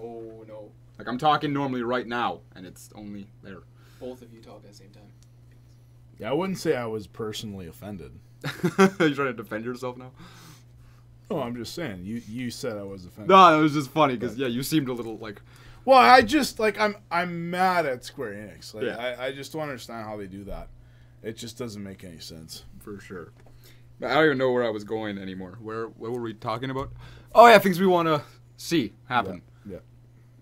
Oh no. Like, I'm talking normally right now, and it's only there. Both of you talk at the same time. Yeah, I wouldn't say I was personally offended. You trying to defend yourself now? No, I'm just saying. You said I was offended. No, it was just funny, because, yeah, you seemed a little, like... Well, I just like I'm mad at Square Enix. Like Yeah. I just don't understand how they do that. It just doesn't make any sense. For sure. I don't even know where I was going anymore. What were we talking about? Oh yeah, things we want to see happen. Yeah.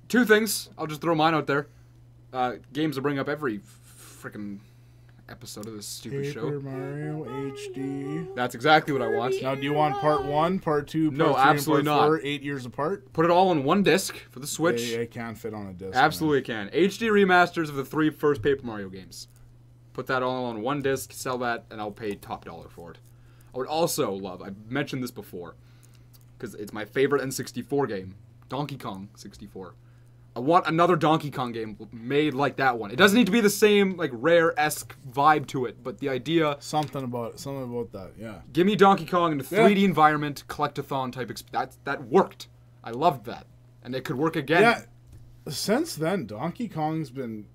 Two things. I'll just throw mine out there. Games to bring up every freaking episode of this stupid show. Paper Mario HD. That's exactly what I want. Now, do you want part 1, part 2, part No, 3, absolutely and part 4, not. 8 years apart? Put it all on one disc for the Switch. They can't fit on a disc. Absolutely can. HD remasters of the 3 first Paper Mario games. Put that all on one disc, sell that, and I'll pay top dollar for it. I would also love, I mentioned this before, because it's my favorite N64 game, Donkey Kong 64. I want another Donkey Kong game made like that one. It doesn't need to be the same, like, Rare-esque vibe to it, but the idea... Something about that, yeah. Give me Donkey Kong in a 3D environment, collectathon type... That worked. I loved that. And it could work again. Yeah, since then, Donkey Kong's been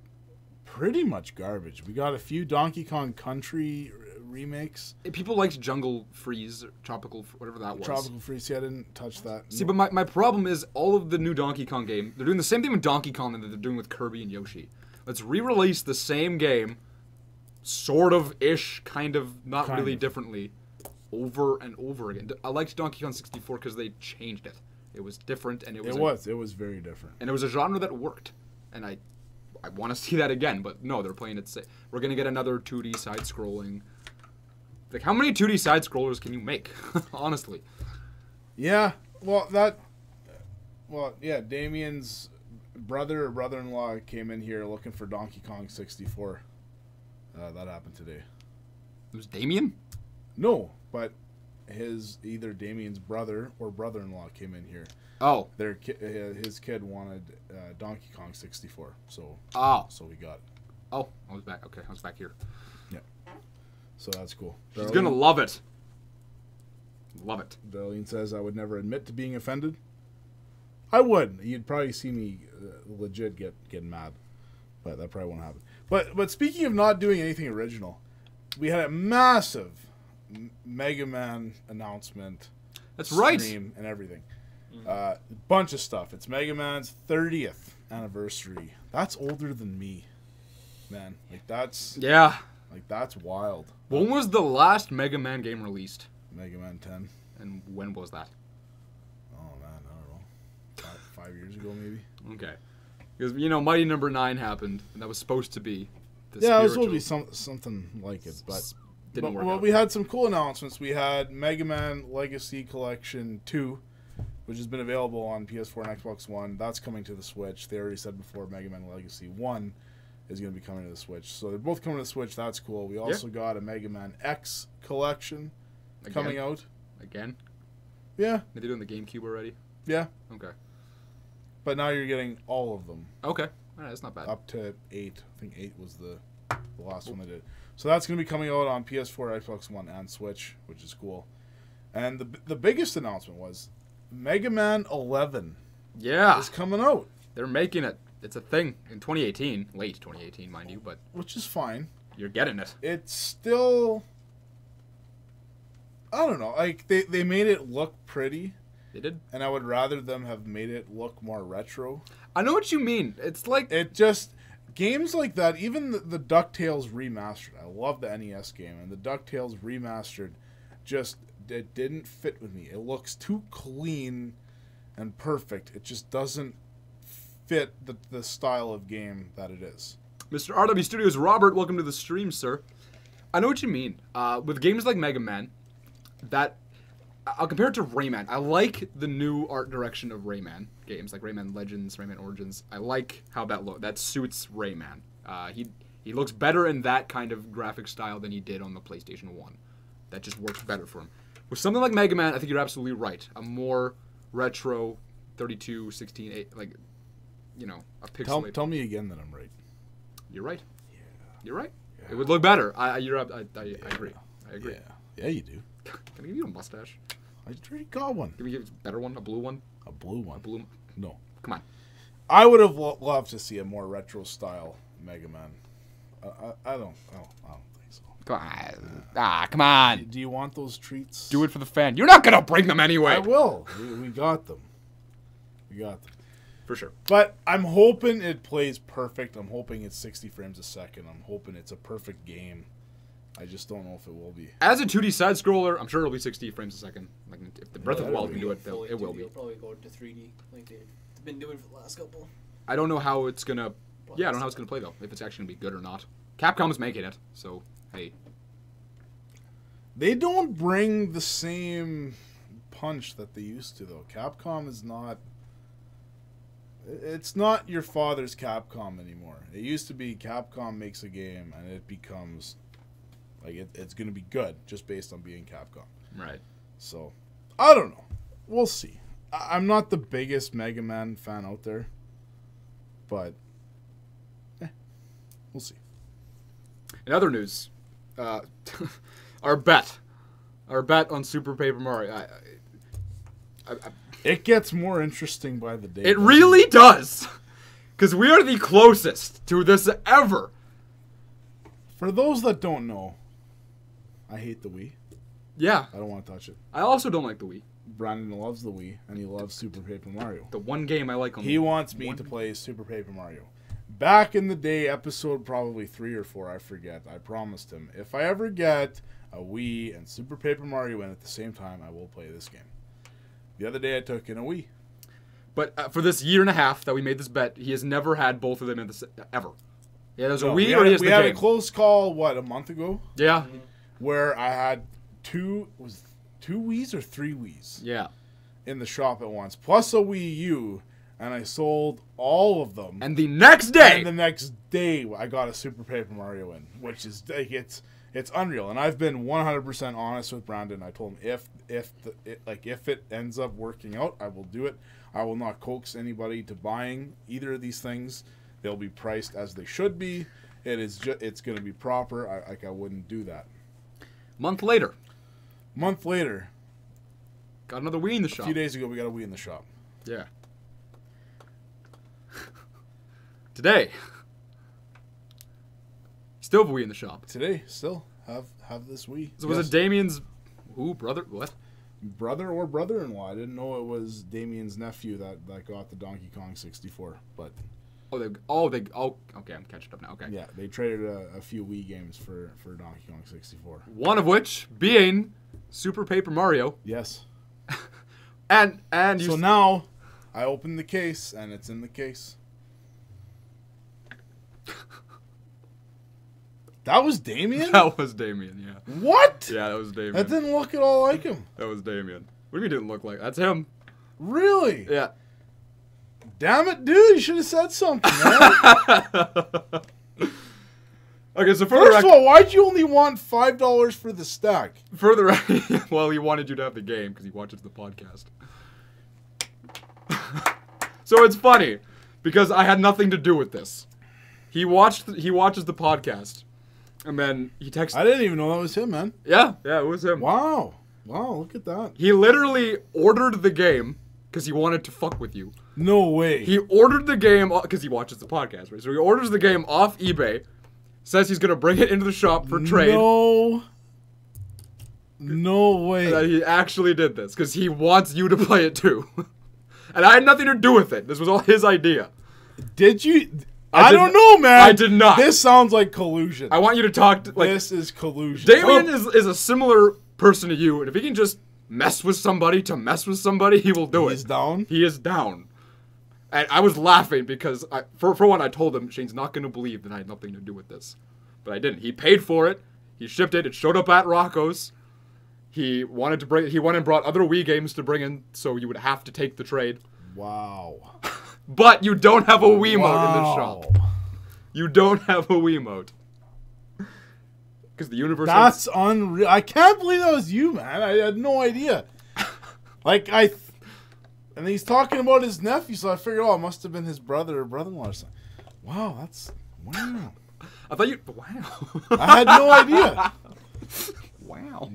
pretty much garbage. We got a few Donkey Kong Country remakes. People liked Jungle Freeze, or Tropical, whatever that was. Tropical Freeze, yeah, I didn't touch that. See, but my problem is all of the new Donkey Kong game, they're doing the same thing with Donkey Kong that they're doing with Kirby and Yoshi. Let's re-release the same game, sort of-ish, kind of, not really differently, over and over again. I liked Donkey Kong 64 because they changed it. It was different, and it was very different. And it was a genre that worked. And I want to see that again, but no, they're playing it. We're going to get another 2D side-scrolling. Like, how many 2D side-scrollers can you make? Honestly. Yeah, Damien's brother or brother-in-law came in here looking for Donkey Kong 64. That happened today. It was Damien? No, but either Damien's brother or brother-in-law came in here. Oh. His kid wanted Donkey Kong 64, so we got it. Oh, I was back. Okay, I was back here. Yeah. So that's cool. She's going to love it. Love it. Darlene says, I would never admit to being offended. I would. You'd probably see me legit get mad. But that probably won't happen. But speaking of not doing anything original, we had a massive Mega Man announcement. That's right. Stream and everything. Bunch of stuff. It's Mega Man's 30th anniversary. That's older than me. Man. Like, that's... Yeah. Like, that's wild. When was the last Mega Man game released? Mega Man 10. And when was that? Oh, man, I don't know. 5 years ago, maybe? Okay. Because, Mighty Number 9 happened, and that was supposed to be the it was supposed to be something like it, but... Didn't work out. We had some cool announcements. We had Mega Man Legacy Collection 2, which has been available on PS4 and Xbox One. That's coming to the Switch. They already said before Mega Man Legacy 1 is going to be coming to the Switch. So they're both coming to the Switch. That's cool. We also got a Mega Man X collection coming out. Again? Yeah. Are they doing the GameCube already? Yeah. Okay. But now you're getting all of them. Okay. All right, that's not bad. Up to 8. I think 8 was the last one they did. So that's going to be coming out on PS4, Xbox One, and Switch, which is cool. And the biggest announcement was Mega Man 11 is coming out. They're making it. It's a thing in 2018. Late 2018, mind you, but... Which is fine. You're getting it. It's still... I don't know. Like, they made it look pretty. They did? And I would rather them have made it look more retro. I know what you mean. It's like... It just... Games like that, even the DuckTales remastered. I love the NES game, and the DuckTales remastered it didn't fit with me. It looks too clean and perfect. It just doesn't fit the style of game that it is. Mr. RW Studios, Robert, welcome to the stream, sir. I know what you mean. With games like Mega Man, I'll compare it to Rayman. I like the new art direction of Rayman games, like Rayman Legends, Rayman Origins. I like how that suits Rayman. He looks better in that kind of graphic style than he did on the PlayStation 1. That just works better for him. With something like Mega Man, I think you're absolutely right. A more retro 32, 16, 8, like, a pixelated... Tell me again that I'm right. You're right. Yeah. You're right. Yeah. It would look better. I agree. I agree. Yeah, you do. Can I give you a mustache? I already got one. Can we give a better one? A blue one? A blue one? No. Come on. I would have loved to see a more retro style Mega Man. I don't think so. Come on. Come on. Do you want those treats? Do it for the fan. You're not going to bring them anyway. I will. We got them. For sure. But I'm hoping it plays perfect. I'm hoping it's 60 frames a second. I'm hoping it's a perfect game. I just don't know if it will be. As a 2D side scroller, I'm sure it'll be 60 frames a second. Like if the Breath of the Wild can do it, it will be. It'll probably go to 3D like they've been doing for the last couple. I don't know how it's gonna. Yeah, I don't know how it's gonna play though. If it's actually gonna be good or not. Capcom's making it, so hey. They don't bring the same punch that they used to though. Capcom is not. It's not your father's Capcom anymore. It used to be Capcom makes a game and it becomes like it's going to be good just based on being Capcom. Right. So, I don't know. We'll see. I'm not the biggest Mega Man fan out there, but we'll see. In other news, our bet on Super Paper Mario. It gets more interesting by the day. It really does, because we are the closest to this ever. For those that don't know, I hate the Wii. Yeah. I don't want to touch it. I also don't like the Wii. Brandon loves the Wii, and he loves Super Paper Mario. The one game I like on He wants me to play Super Paper Mario. Back in the day, episode probably 3 or 4, I forget, I promised him, if I ever get a Wii and Super Paper Mario in at the same time, I will play this game. The other day I took in a Wii. But for this year and a half that we made this bet, he has never had both of them in the ever. Yeah, there's a Wii or he has the game. We had a close call, what, a month ago? Yeah. Where I had two Wiis or 3 Wiis? Yeah. In the shop at once, plus a Wii U, and I sold all of them. And the next day! And the next day, I got a Super Paper Mario in, which is, like, it's unreal. And I've been 100% honest with Brandon. I told him if it ends up working out, I will do it. I will not coax anybody to buying either of these things. They'll be priced as they should be. It's going to be proper. I wouldn't do that. Month later. Got another Wii in the shop. A few days ago, we got a Wii in the shop. Yeah. Today. Still have a Wii in the shop. Today, still have this Wii. So was it Damien's brother? What? Brother or brother-in-law. I didn't know it was Damien's nephew that got the Donkey Kong 64. But okay, I'm catching up now. Okay. Yeah, they traded a few Wii games for Donkey Kong 64. One of which being Super Paper Mario. Yes. and so now I opened the case and it's in the case. That was Damien? That was Damien, yeah. What? Yeah, that was Damien. That didn't look at all like him. That was Damien. What do you mean didn't look like? That's him. Really? Yeah. Damn it, dude. You should have said something, man. Okay, so first of all, why'd you only want $5 for the stack? Well, he wanted you to have the game because he watches the podcast. So it's funny because I had nothing to do with this. He watches the podcast, and then he texted. I didn't even know that was him, man. Yeah, it was him. Wow, look at that. He literally ordered the game because he wanted to fuck with you. No way. He ordered the game because he watches the podcast, right? So he orders the game off eBay, says he's gonna bring it into the shop for trade. No way. That he actually did this because he wants you to play it too, and I had nothing to do with it. This was all his idea. Did you? I don't know, man. I did not. This sounds like collusion. I want you to talk to, this is collusion. Damien is a similar person to you, and if he can just mess with somebody, he will do it. He's down? He is down. And I was laughing because, for one, I told him, Shane's not going to believe that I had nothing to do with this. But I didn't. He paid for it. He shipped it. It showed up at Rocco's. He went and brought other Wii games to bring in, so you would have to take the trade. Wow. But you don't have a Wiimote in the shop. You don't have a Wiimote. Because the universe... That's unreal. I can't believe that was you, man. I had no idea. And he's talking about his nephew, so I figured, it must have been his brother or brother-in-law or something. Wow, that's... Wow. I thought you... Wow. I had no idea. Wow.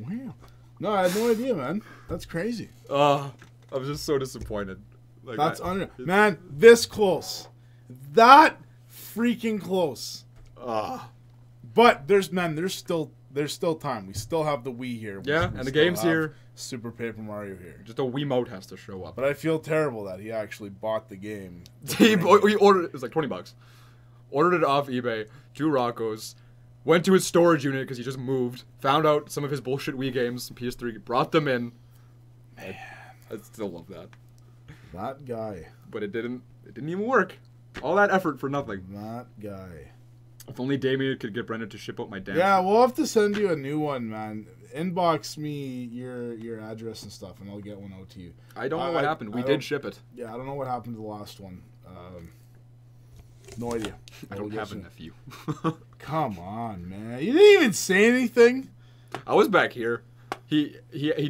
No, I had no idea, man. That's crazy. I was just so disappointed. Like, that's unreal. Man, this close. That freaking close. But there's still there's still time. We still have the Wii here. Yeah, We and the still game's have here. Super Paper Mario here. Just a Wiimote has to show up. But I feel terrible that he actually bought the game. He ordered it was like $20. Ordered it off eBay. 2 Rocco's. Went to his storage unit because he just moved. Found out some of his bullshit Wii games, PS3. Brought them in. I still love that. That guy. But it didn't even work. All that effort for nothing. That guy. If only Damien could get Brendan to ship out my damn. Yeah, we'll have to send you a new one, man. Inbox me your address and stuff, and I'll get one out to you. I don't know what happened. We did ship it. Yeah, I don't know what happened to the last one. No idea. I don't have a nephew. Come on, man. You didn't even say anything. I was back here. He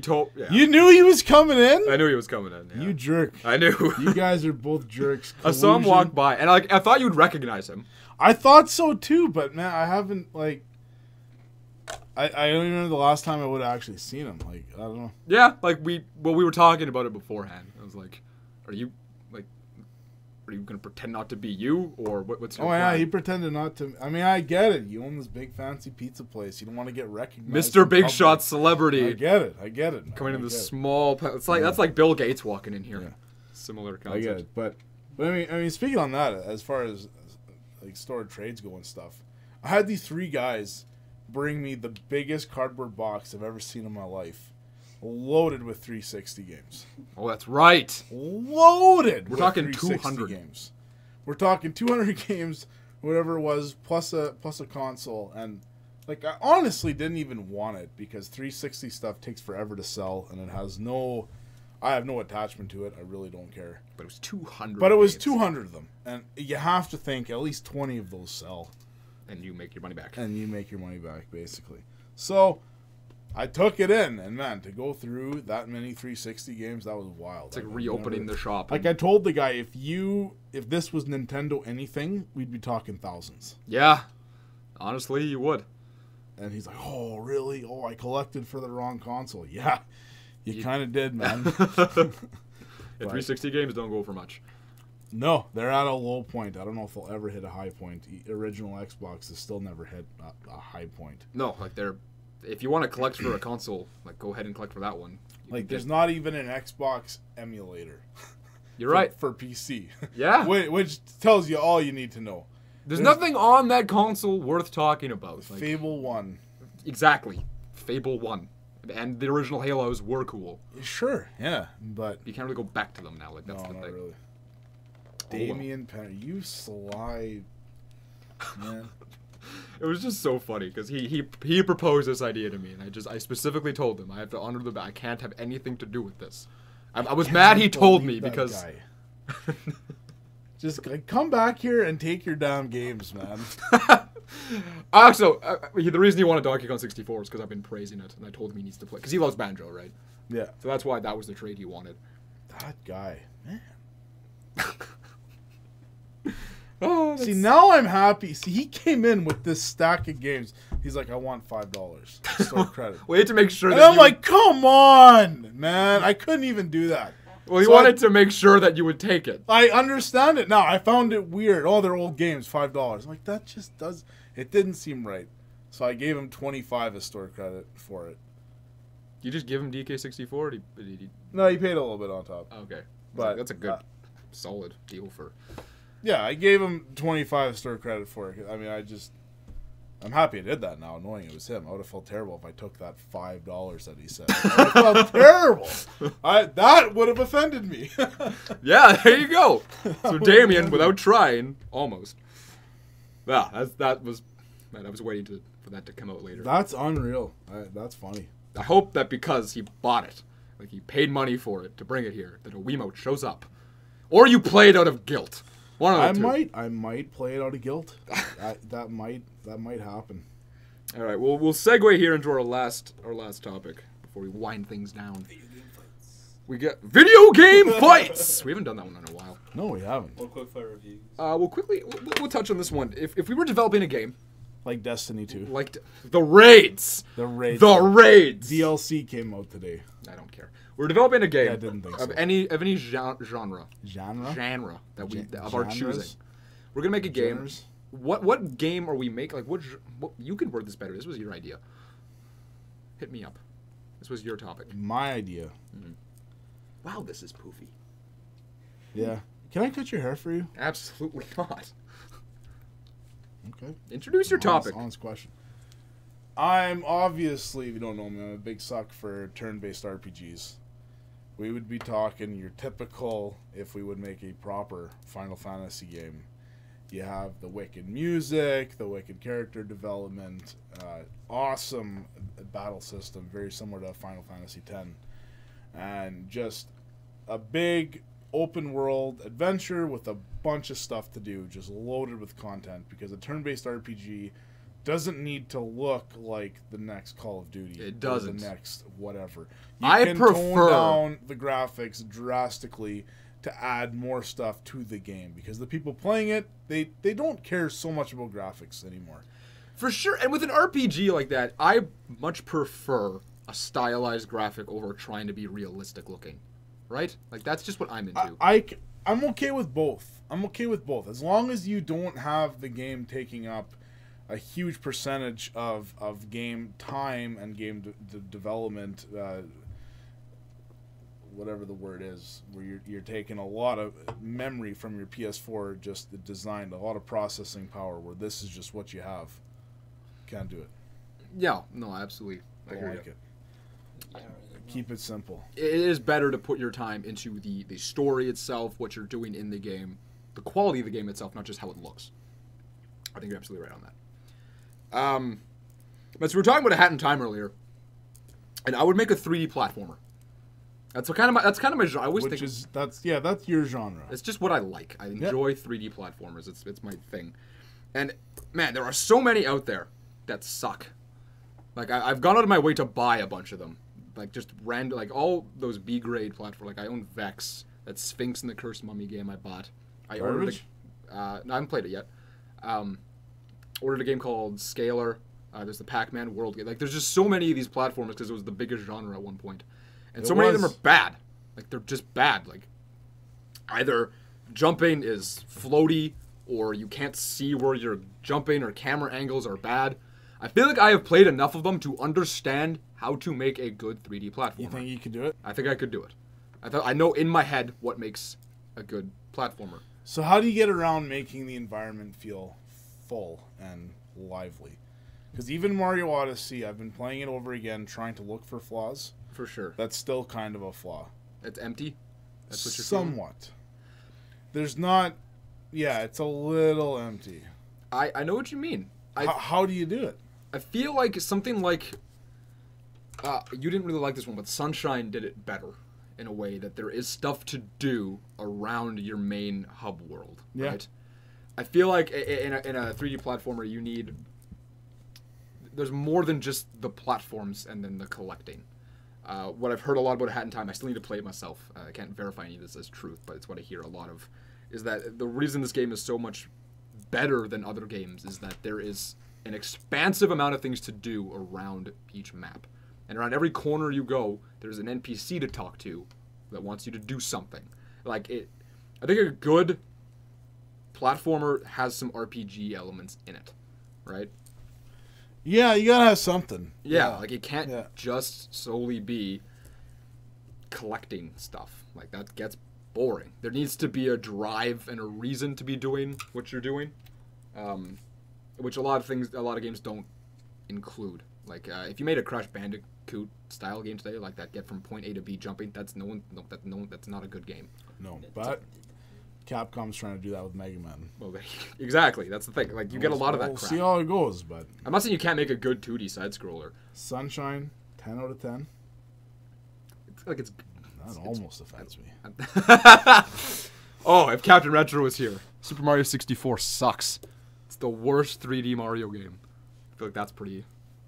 told. Yeah. You knew he was coming in? I knew he was coming in. Yeah. You jerk. I knew. You guys are both jerks. I saw him walk by, and I thought you'd recognize him. I thought so too, but man, I haven't I don't even know the last time I would have actually seen him. Like, I don't know. Yeah, like we were talking about it beforehand. I was like, are you gonna pretend not to be you, or what's your Oh plan? yeah, he pretended not to. I mean, I get it. You own this big fancy pizza place. You don't want to get recognized. Mr. in Big public. Shot celebrity. I get it. Man. Coming in I this get it. small. It's like that's like Bill Gates walking in here. Yeah. Similar I concept. get it, but I mean, speaking on that, as far as like store trades go and stuff, I had these 3 guys bring me the biggest cardboard box I've ever seen in my life, loaded with 360 games. Oh, that's right. Loaded. We're with talking 360 200 games. We're talking 200 games, whatever it was, plus a console, and like I honestly didn't even want it because 360 stuff takes forever to sell, and it has no. I have no attachment to it. I really don't care. But it was 200. But it was games. 200 of them, and you have to think at least 20 of those sell, And you make your money back. and you make your money back basically. So I took it in, and man, to go through that many 360 games, that was wild. It's like reopening the shop. Like I told the guy, if this was Nintendo anything, we'd be talking thousands. Yeah. Honestly, you would. And he's like, "Oh, really? Oh, I collected for the wrong console." Yeah, you kind of did, man. Yeah, 360 games don't go for much. No, they're at a low point. I don't know if they'll ever hit a high point. The original Xbox has still never hit a high point. No, like if you want to collect for a console, like go ahead and collect for that one. Like there's not even an Xbox emulator. You're right. For PC. Yeah. Which tells you all you need to know. There's nothing on that console worth talking about. Like, Fable 1. Exactly. Fable 1. And the original Halos were cool. Sure, yeah, but You can't really go back to them now. Like that's no, the not thing. really. Oh, Damien Penner, you sly man. It was just so funny because he proposed this idea to me, and I specifically told him I have to honor the. I can't have anything to do with this. I was mad he told me because. Just like, come back here and take your damn games, man. Also, the reason he wanted Donkey Kong 64 is because I've been praising it, and I told him he needs to play because he loves banjo, right? Yeah, So that's why that was the trade he wanted. that guy, man. Oh, See, now I'm happy. See, he came in with this stack of games. He's like, I want $5 store credit. Wait to make sure. And that I'm you like, come on, man. I couldn't even do that. well, he so wanted to make sure that you would take it. I understand it now. I found it weird. Oh, they're old games, $5. I'm like, that just does. It didn't seem right. So I gave him 25 as store credit for it. You just give him DK64. Or No, he paid a little bit on top. okay, But that's a good, solid deal for. Yeah, I gave him 25 store credit for it. I mean, I'm happy I did that now, knowing it was him. I would have felt terrible if I took that $5 that he said. I would have felt terrible. That would have offended me. Yeah, there you go. So Damien, without trying, almost. Yeah, that was. Man, I was waiting for that to come out later. That's unreal. That's funny. I hope that because he bought it, like he paid money for it to bring it here, that a Wiimote shows up, or you play it out of guilt. One of the two. I might play it out of guilt. that might happen. All right, we'll segue here into our last topic before we wind things down. We got video game fights. We haven't done that one in a while. No, we haven't. Or quick fire reviews. We'll touch on this one. If we were developing a game Like Destiny 2. like the raids, The Raids. DLC came out today. I don't care. We're developing a game Yeah, I didn't think of so. any genre Genre? that of our Genres? choosing. We're gonna make a game. Genres? What game are we making? Like what you can word this better. This was your idea. Hit me up. This was your topic. My idea. Wow, this is poofy. Yeah. Can I cut your hair for you? Absolutely not. Okay. Introduce your topic. Honest question. I'm obviously, if you don't know me, I'm a big suck for turn-based RPGs. We would be talking your typical, if we would make a proper Final Fantasy game. You have the wicked music, the wicked character development, awesome battle system, very similar to Final Fantasy X, and just a big open world adventure with a bunch of stuff to do, just loaded with content, because a turn-based RPG doesn't need to look like the next Call of Duty. It doesn't. Or the next whatever. I can prefer tone down the graphics drastically to add more stuff to the game, because the people playing it, they don't care so much about graphics anymore. For sure, and with an RPG like that, I much prefer a stylized graphic over trying to be realistic looking. Right? Like, that's just what I'm into. I'm okay with both. I'm okay with both. As long as you don't have the game taking up a huge percentage of game time and game development, whatever the word is, where you're taking a lot of memory from your PS4, just designed, a lot of processing power, where this is just what you have. Can't do it. Yeah, no, absolutely. I Don't hear like you. it. Yeah, I don't really know. Keep it simple. It is better to put your time into the story itself, what you're doing in the game, the quality of the game itself, not just how it looks. I think you're absolutely right on that. But so we were talking about A Hat in Time earlier, and I would make a 3D platformer. That's kind of my genre. I always think That's your genre. it's just what I like. I enjoy 3D platformers. It's my thing. And man, there are so many out there that suck. Like I've gone out of my way to buy a bunch of them. Like just random, like all those B grade platforms. Like I own Vex, that Sphinx and the Cursed Mummy game I bought. I ordered. No, I haven't played it yet. Ordered a game called Scalar. There's the Pac-Man World game. Like there's just so many of these platformers because it was the biggest genre at one point. And so many of them are bad. Like, they're just bad. Like, either jumping is floaty, or you can't see where you're jumping, or camera angles are bad. I feel like I have played enough of them to understand how to make a good 3D platformer. You think you could do it? I think I could do it. I know in my head what makes a good platformer. So how do you get around making the environment feel full and lively? Because even Mario Odyssey, I've been playing it over again, trying to look for flaws. For sure. That's still kind of a flaw. It's empty? That's what you're Somewhat. There's not... Yeah, it's a little empty. I know what you mean. How do you do it? I feel like something like... you didn't really like this one, but Sunshine did it better in a way that there is stuff to do around your main hub world, right? I feel like in a 3D platformer, you need... There's more than just the platforms and then the collecting. What I've heard a lot about A Hat in Time, I still need to play it myself. I can't verify any of this as truth, but it's what I hear a lot of, is that the reason this game is so much better than other games is that there is an expansive amount of things to do around each map. And around every corner you go, there's an NPC to talk to that wants you to do something. Like, I think a good platformer has some RPG elements in it, right? Yeah, you gotta have something. Yeah, like it can't just solely be collecting stuff. Like that gets boring. There needs to be a drive and a reason to be doing what you're doing, which a lot of games don't include. Like if you made a Crash Bandicoot style game today, like that get from point A to B jumping, that's not a good game. No, but Capcom's trying to do that with Mega Man. Well, exactly. That's the thing. Like you get a lot of that crap. We'll see how it goes, but I'm not saying you can't make a good 2D side scroller. Sunshine, 10 out of 10. It's That almost offends me. Oh, if Captain Retro was here, Super Mario 64 sucks. It's the worst 3D Mario game. I feel like that's pretty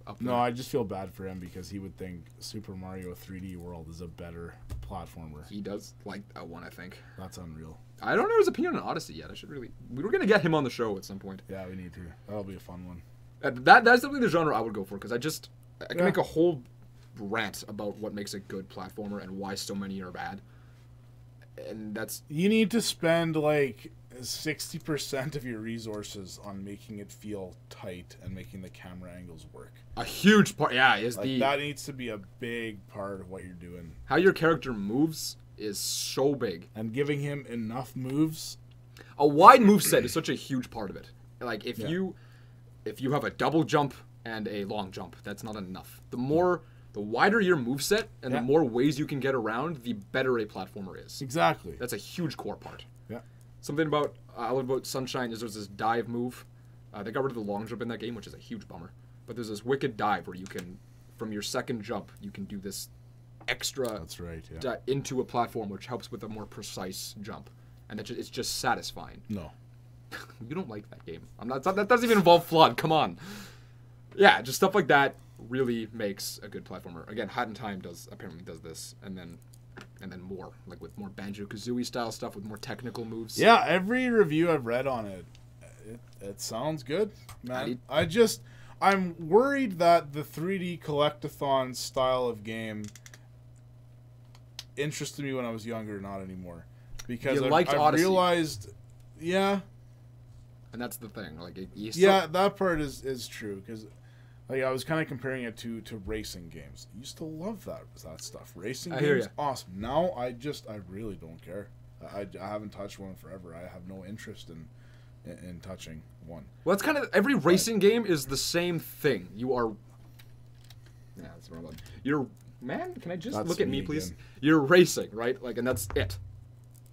up there. No, I just feel bad for him because he would think Super Mario 3D World is a better platformer. He does like that one, I think. That's unreal. I don't know his opinion on Odyssey yet. We were gonna get him on the show at some point. Yeah, we need to. That'll be a fun one. That's definitely the genre I would go for because I can make a whole rant about what makes a good platformer and why so many are bad. And that's... You need to spend, like... 60% of your resources on making it feel tight and making the camera angles work. A huge part, yeah, is Like, that needs to be a big part of what you're doing. how your character moves is so big. And giving him enough moves. A wide move set is such a huge part of it. Like if Yeah. you have a double jump and a long jump, that's not enough. The wider your move set and the Yeah. more ways you can get around, the better a platformer is. Exactly. That's a huge core part. Yeah. Something about I love about Sunshine is there's this dive move. They got rid of the long jump in that game, which is a huge bummer. But there's this wicked dive where you can, from your second jump, you can do this extra That's right, yeah. into a platform, which helps with a more precise jump, and it's just satisfying. No. You don't like that game. I'm not. That doesn't even involve flood. Come on. Yeah, just stuff like that really makes a good platformer. Again, Hat in Time apparently does this, and then more, like with more Banjo-Kazooie style stuff with more technical moves. Yeah, every review I've read on it sounds good, man. I'm worried that the 3D collectathon style of game interested me when I was younger, not anymore. Because You liked I've Odyssey. realized, yeah, And that's the thing. Like, that part is true. Because like I was kind of comparing it to racing games. I used to love that stuff. Racing I hear games, ya. awesome. Now I really don't care. I haven't touched one forever. I have no interest in touching one. Well, that's kind of every racing game is the same thing. You are. Yeah, that's the wrong one. You're man. Can I just That's look at me, me please? again. You're racing, right? Like, and that's it.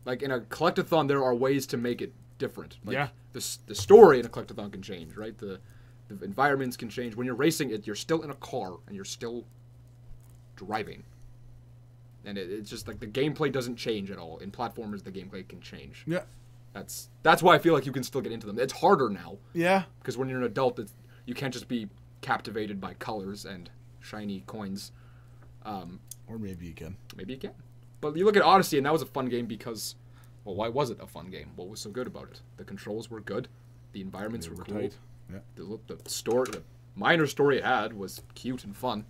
Like in a collectathon, there are ways to make it different. Like, Yeah. The story in a collectathon can change, right? The environments can change. When you're racing, you're still in a car and you're still driving. And it's just like the gameplay doesn't change at all. In platformers, the gameplay can change. Yeah. That's why I feel like you can still get into them. It's harder now. Yeah. Because when you're an adult, you can't just be captivated by colors and shiny coins. Or maybe you can. Maybe you can. But you look at Odyssey, and that was a fun game because, well, why was it a fun game? What was so good about it? The controls were good. The environments They were were cool. tight. Yeah. The story, the minor story it had was cute and fun.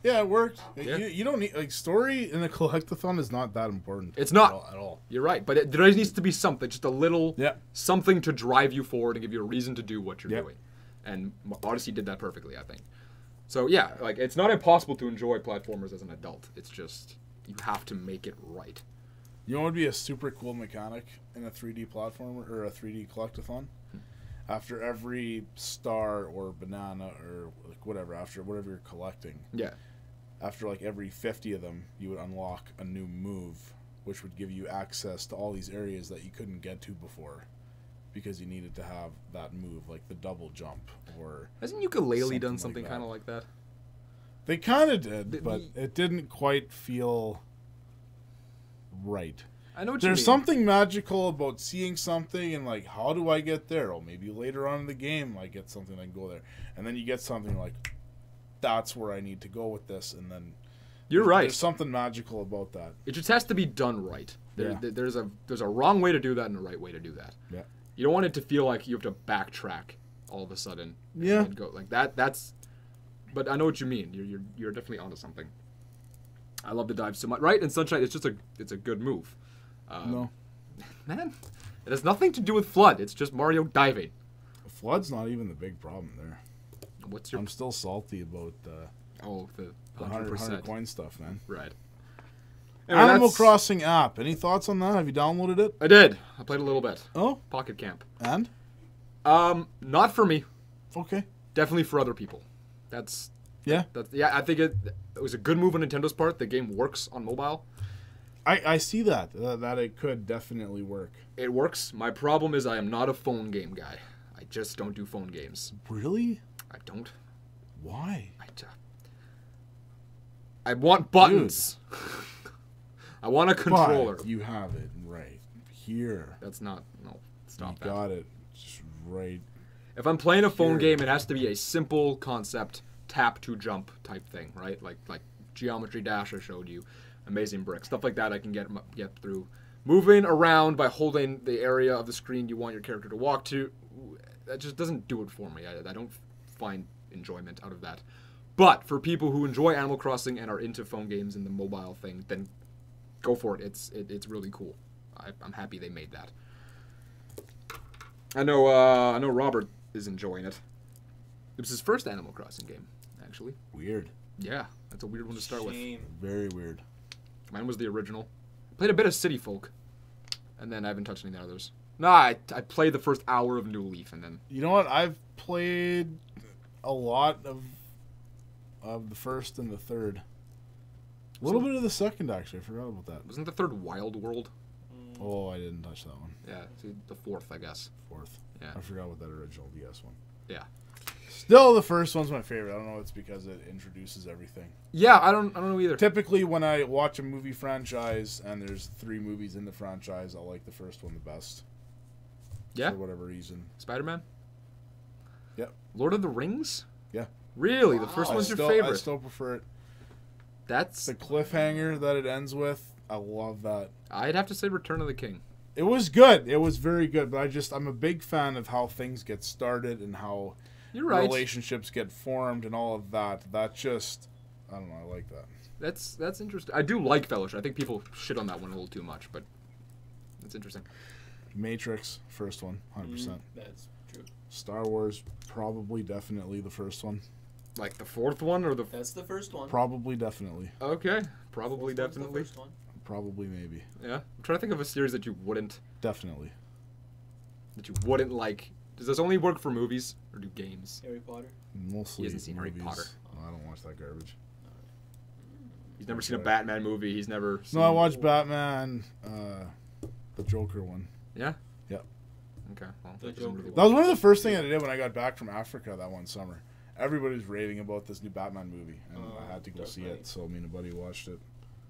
Yeah, it worked. Yeah. You don't need story in a collectathon is not that important. It's not. at all. You're right, but there needs to be something, just a little Yeah. something to drive you forward and give you a reason to do what you're Yep. doing. And Odyssey did that perfectly, I think. So yeah, like it's not impossible to enjoy platformers as an adult. It's just you have to make it right. You know what would be a super cool mechanic in a 3D platformer or a 3D collectathon? After every star or banana or like whatever you're collecting, Yeah. after like every 50 of them, you would unlock a new move, which would give you access to all these areas that you couldn't get to before, because you needed to have that move, like the double jump or. Hasn't Ukulele done Something something like kind that. of like that? They kind of did, The- but it didn't quite feel right. I know what There's you mean. something magical about seeing something and like, how do I get there? Oh, maybe later on in the game I get something I can go there, and then you get something like, that's where I need to go with this, and then You're right. There's something magical about that. It just has to be done right. There's a wrong way to do that and a right way to do that. Yeah. You don't want it to feel like you have to backtrack all of a sudden. Yeah. And go like that. But I know what you mean. You're definitely onto something. I love the dive so much. Right? And Sunshine, it's a good move. No, Man, it has nothing to do with Flood. It's just Mario diving. the flood's not even the big problem there. What's your I'm still salty about the the 100 100%. coin stuff, man. Right. Anyway, Animal that's- Crossing app. Any thoughts on that? Have you downloaded it? I did. I played a little bit. Oh, Pocket Camp. and Not for me. okay, Definitely for other people. yeah. Yeah, I think it was a good move on Nintendo's part. The game works on mobile. I see that it could definitely work. It works. My problem is I am not a phone game guy. I just don't do phone games. Really? I don't. Why? I want buttons. I want a controller. But you have it right here. That's not. No, stop You that. got it just right. If I'm playing a phone Here. game, it has to be a simple concept, tap to jump type thing, right? Like Geometry Dash I showed you, Amazing Brick, stuff like that. I can get through. Moving around by holding the area of the screen you want your character to walk to, that just doesn't do it for me. I don't find enjoyment out of that. But for people who enjoy Animal Crossing and are into phone games and the mobile thing, then go for it. It's really cool. I'm happy they made that. I know Robert is enjoying it. It was his first Animal Crossing game, actually. Weird. Yeah, that's a weird one to start with. Very weird. Mine was the original. Played a bit of City Folk, and then I haven't touched any of the others. No, I played the first hour of New Leaf, and then... You know what? I've played a lot of the first and the third. A little bit of the second, actually. I forgot about that. Wasn't the third Wild World? Oh, I didn't touch that one. Yeah, see, the fourth, I guess. Fourth. Yeah. I forgot what that original DS one. Yeah. Still, the first one's my favorite. I don't know if it's because it introduces everything. Yeah, I don't know either. Typically, when I watch a movie franchise and there's 3 movies in the franchise, I like the first one the best. Yeah? For whatever reason. Spider-Man? Yep. Lord of the Rings? Yeah. Really? The first one's your favorite? I still prefer it. That's... The cliffhanger that it ends with, I love that. I'd have to say Return of the King. It was good. It was very good, but I'm a big fan of how things get started and how You're right. relationships get formed and all of that. That just, I don't know, I like that. That's interesting. I do like Fellowship. I think people shit on that one a little too much, but it's interesting. Matrix, first one, 100%. That's true. Star Wars, probably definitely the first one. Like the fourth one or the... That's the first one. Probably definitely. Okay. Probably Fourth one's the definitely. first one. Probably maybe. Yeah. I'm trying to think of a series that you wouldn't Definitely. like. Does this only work for movies or do games? Harry Potter. Mostly He hasn't seen Harry movies. Potter. Oh, I don't watch that garbage. He's never seen a Batman movie. He's never seen... No, I watched Batman, the Joker one. Yeah? Yep. Okay. Well, The that doesn't Joker. really That was work. one of the first things I did when I got back from Africa that one summer. Everybody was raving about this new Batman movie, and I had to go Dark see Knight. it, so me and a buddy watched it.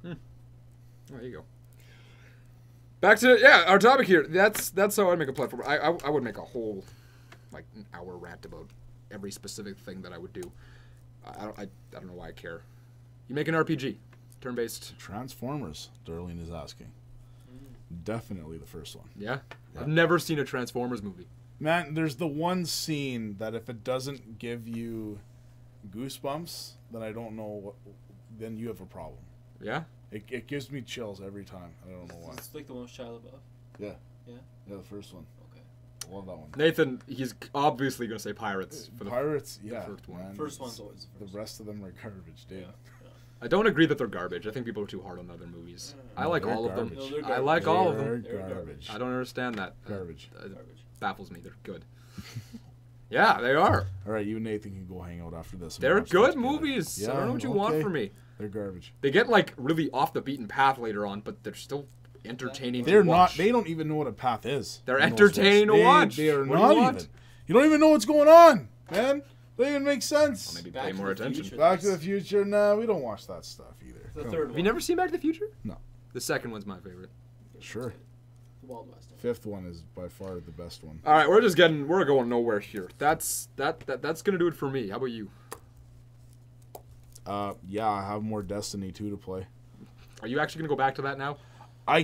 There you go. Back to our topic here. That's how I'd make a platform. I would make a whole like an hour rant about every specific thing that I would do. I don't know why I care. You make an RPG, turn-based. Transformers, Darlene is asking. Definitely the first one. Yeah? Yeah. I've never seen a Transformers movie. Man, there's the one scene that if it doesn't give you goosebumps, then I don't know what. Then you have a problem. Yeah? It gives me chills every time. I don't know why. It's like the one with Shia LaBeouf. Yeah. Yeah? Yeah, the first one. Okay. I love that one. Nathan, he's obviously going to say Pirates for the Pirates, yeah. first one. man, First one's always the first. The rest of them are garbage, dude. Yeah. I don't agree that they're garbage. I think people are too hard on other movies. I like they're all of them. garbage. No, they're I like all of They're them. They're garbage. I don't understand that. Garbage. It Garbage. baffles me. They're good. Yeah, they are. All right, you and Nathan can go hang out after this. and They're watch good those together. movies. Yeah, I don't know what you want okay. from me. They're garbage. They get like really off the beaten path later on, but they're still entertaining They're to watch. not. They don't even know what a path is. They're in those entertaining ones. to watch. They are What do not you want? even. You don't even know what's going on, man. Doesn't even make sense. Maybe Back pay to more the attention. Future. Back to the Future. Nah, we don't watch that stuff either. The Come third on. Have you never seen Back to the Future? No. The second one's my favorite. Sure. The Wild West. Fifth one is by far the best one. All right, we're going nowhere here. That's gonna do it for me. How about you? Yeah, I have more Destiny 2 to play. Are you actually gonna go back to that now? I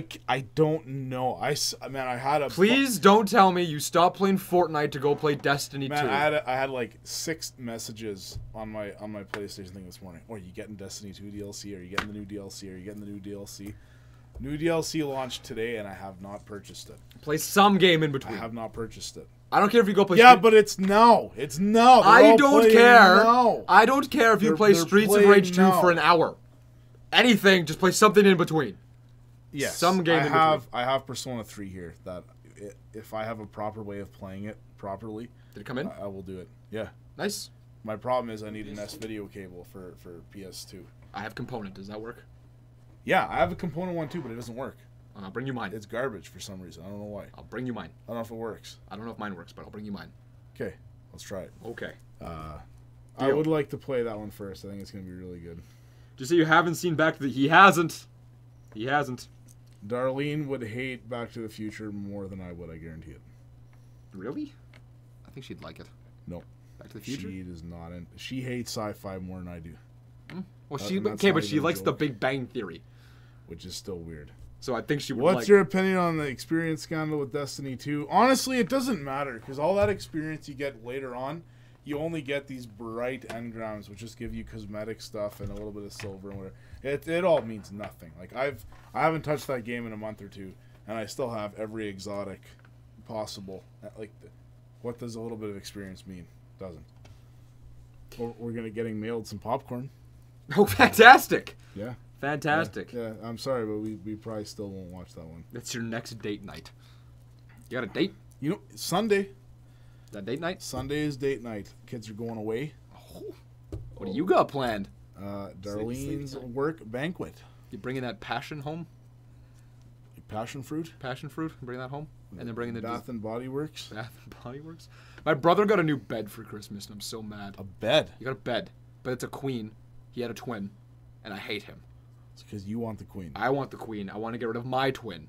don't know. I had a Please don't tell me you stopped playing Fortnite to go play Destiny 2. Man, I had like 6 messages on my PlayStation thing this morning. Oh, are you getting Destiny 2 DLC? Are you getting the new DLC? Are you getting the new DLC? New DLC launched today, and I have not purchased it. Play some game in I between. have not purchased it. I don't care if you go play. Yeah, but it's now. It's now. They're I all don't playing care. now. I don't care if you They're play Streets of playing Rage 2 now. for an hour. Anything, just play something in between. Yes, Some game in I have Persona 3 here. That if I have a proper way of playing it properly, Did it come in? I will do it. Yeah. Nice. My problem is I need an S video cable for PS2. I have Component. Does that work? Yeah, I have a component one too, but it doesn't work. I'll bring you mine. It's garbage for some reason. I don't know why. I'll bring you mine. I don't know if it works. I don't know if mine works, but I'll bring you mine. Okay, let's try it. Okay. I would like to play that one first. I think it's going to be really good. Just say you haven't seen Back to the... He hasn't. He hasn't. Darlene would hate Back to the Future more than I would, I guarantee it. Really? I think she'd like it. No. Back to the Future? She does not. She hates sci-fi more than I do, Well, she... and that's Okay, not but she even a likes the joke. Big Bang Theory. which is still weird. So I think she would What's like... your opinion on the experience scandal with Destiny 2? Honestly, it doesn't matter, because all that experience you get later on, you only get these bright engrams, which just give you cosmetic stuff and a little bit of silver and whatever. It all means nothing. Like I haven't touched that game in a month or two, and I still have every exotic possible. What does a little bit of experience mean? Doesn't. We're gonna getting mailed some popcorn. Oh, fantastic! Yeah. Fantastic. Yeah, I'm sorry, but we probably still won't watch that one. That's your next date night. You got a date? You know, Sunday. Is that date night? Sunday is date night. Kids are going away. Oh. What do you got planned? Darlene's work banquet. You bringing that passion home? Passion fruit. Passion fruit? Bring that home? And then bringing the Bath and Body Works. Bath and Body Works? My brother got a new bed for Christmas, and I'm so mad. A bed. He got a bed, but it's a queen. He had a twin, and I hate him. It's because you want the queen. I want the queen. I want to get rid of my twin.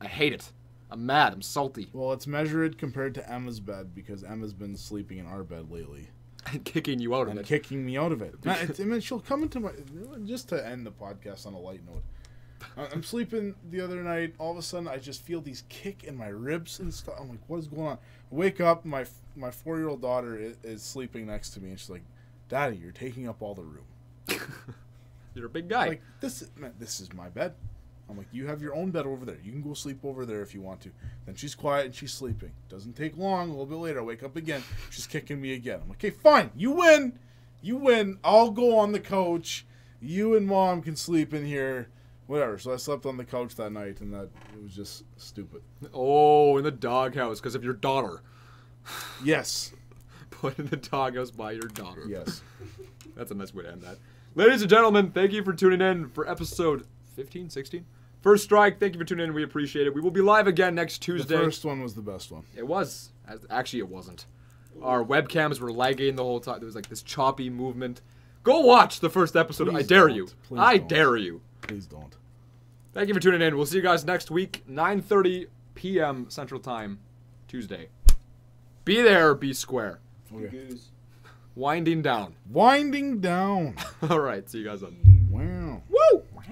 I hate it. I'm mad. I'm salty. Well, let's measure it compared to Emma's bed because Emma's been sleeping in our bed lately. And kicking you out of and it. Kicking me out of it. I mean, she'll come into my... Just to end the podcast on a light note. I'm sleeping the other night. All of a sudden, I just feel these kick in my ribs and stuff. I'm like, what is going on? I wake up. My 4-year-old daughter is sleeping next to me. And she's like, Daddy, you're taking up all the room. You're a big guy. Like, this is my bed. I'm like, you have your own bed over there. You can go sleep over there if you want to. Then she's quiet and she's sleeping. Doesn't take long. A little bit later, I wake up again. She's kicking me again. I'm like, okay, fine. You win. You win. I'll go on the couch. You and Mom can sleep in here. Whatever. So I slept on the couch that night, and it was just stupid. Oh, in the doghouse because of your daughter. Yes. Put in the doghouse by your daughter. Yes. That's a nice way to end that. Ladies and gentlemen, thank you for tuning in for episode 15, 16? First Strike, thank you for tuning in. We appreciate it. We will be live again next Tuesday. The first one was the best one. It was. Actually, it wasn't. Our webcams were lagging the whole time. There was like this choppy movement. Go watch the first episode. Please I dare don't. you. Please I don't. dare you. Please don't. Thank you for tuning in. We'll see you guys next week, 9:30 p.m. Central Time, Tuesday. Be there, be square. Okay. Goose. Winding down. Winding down. All right, see you guys on. Wow. Woo! Wow.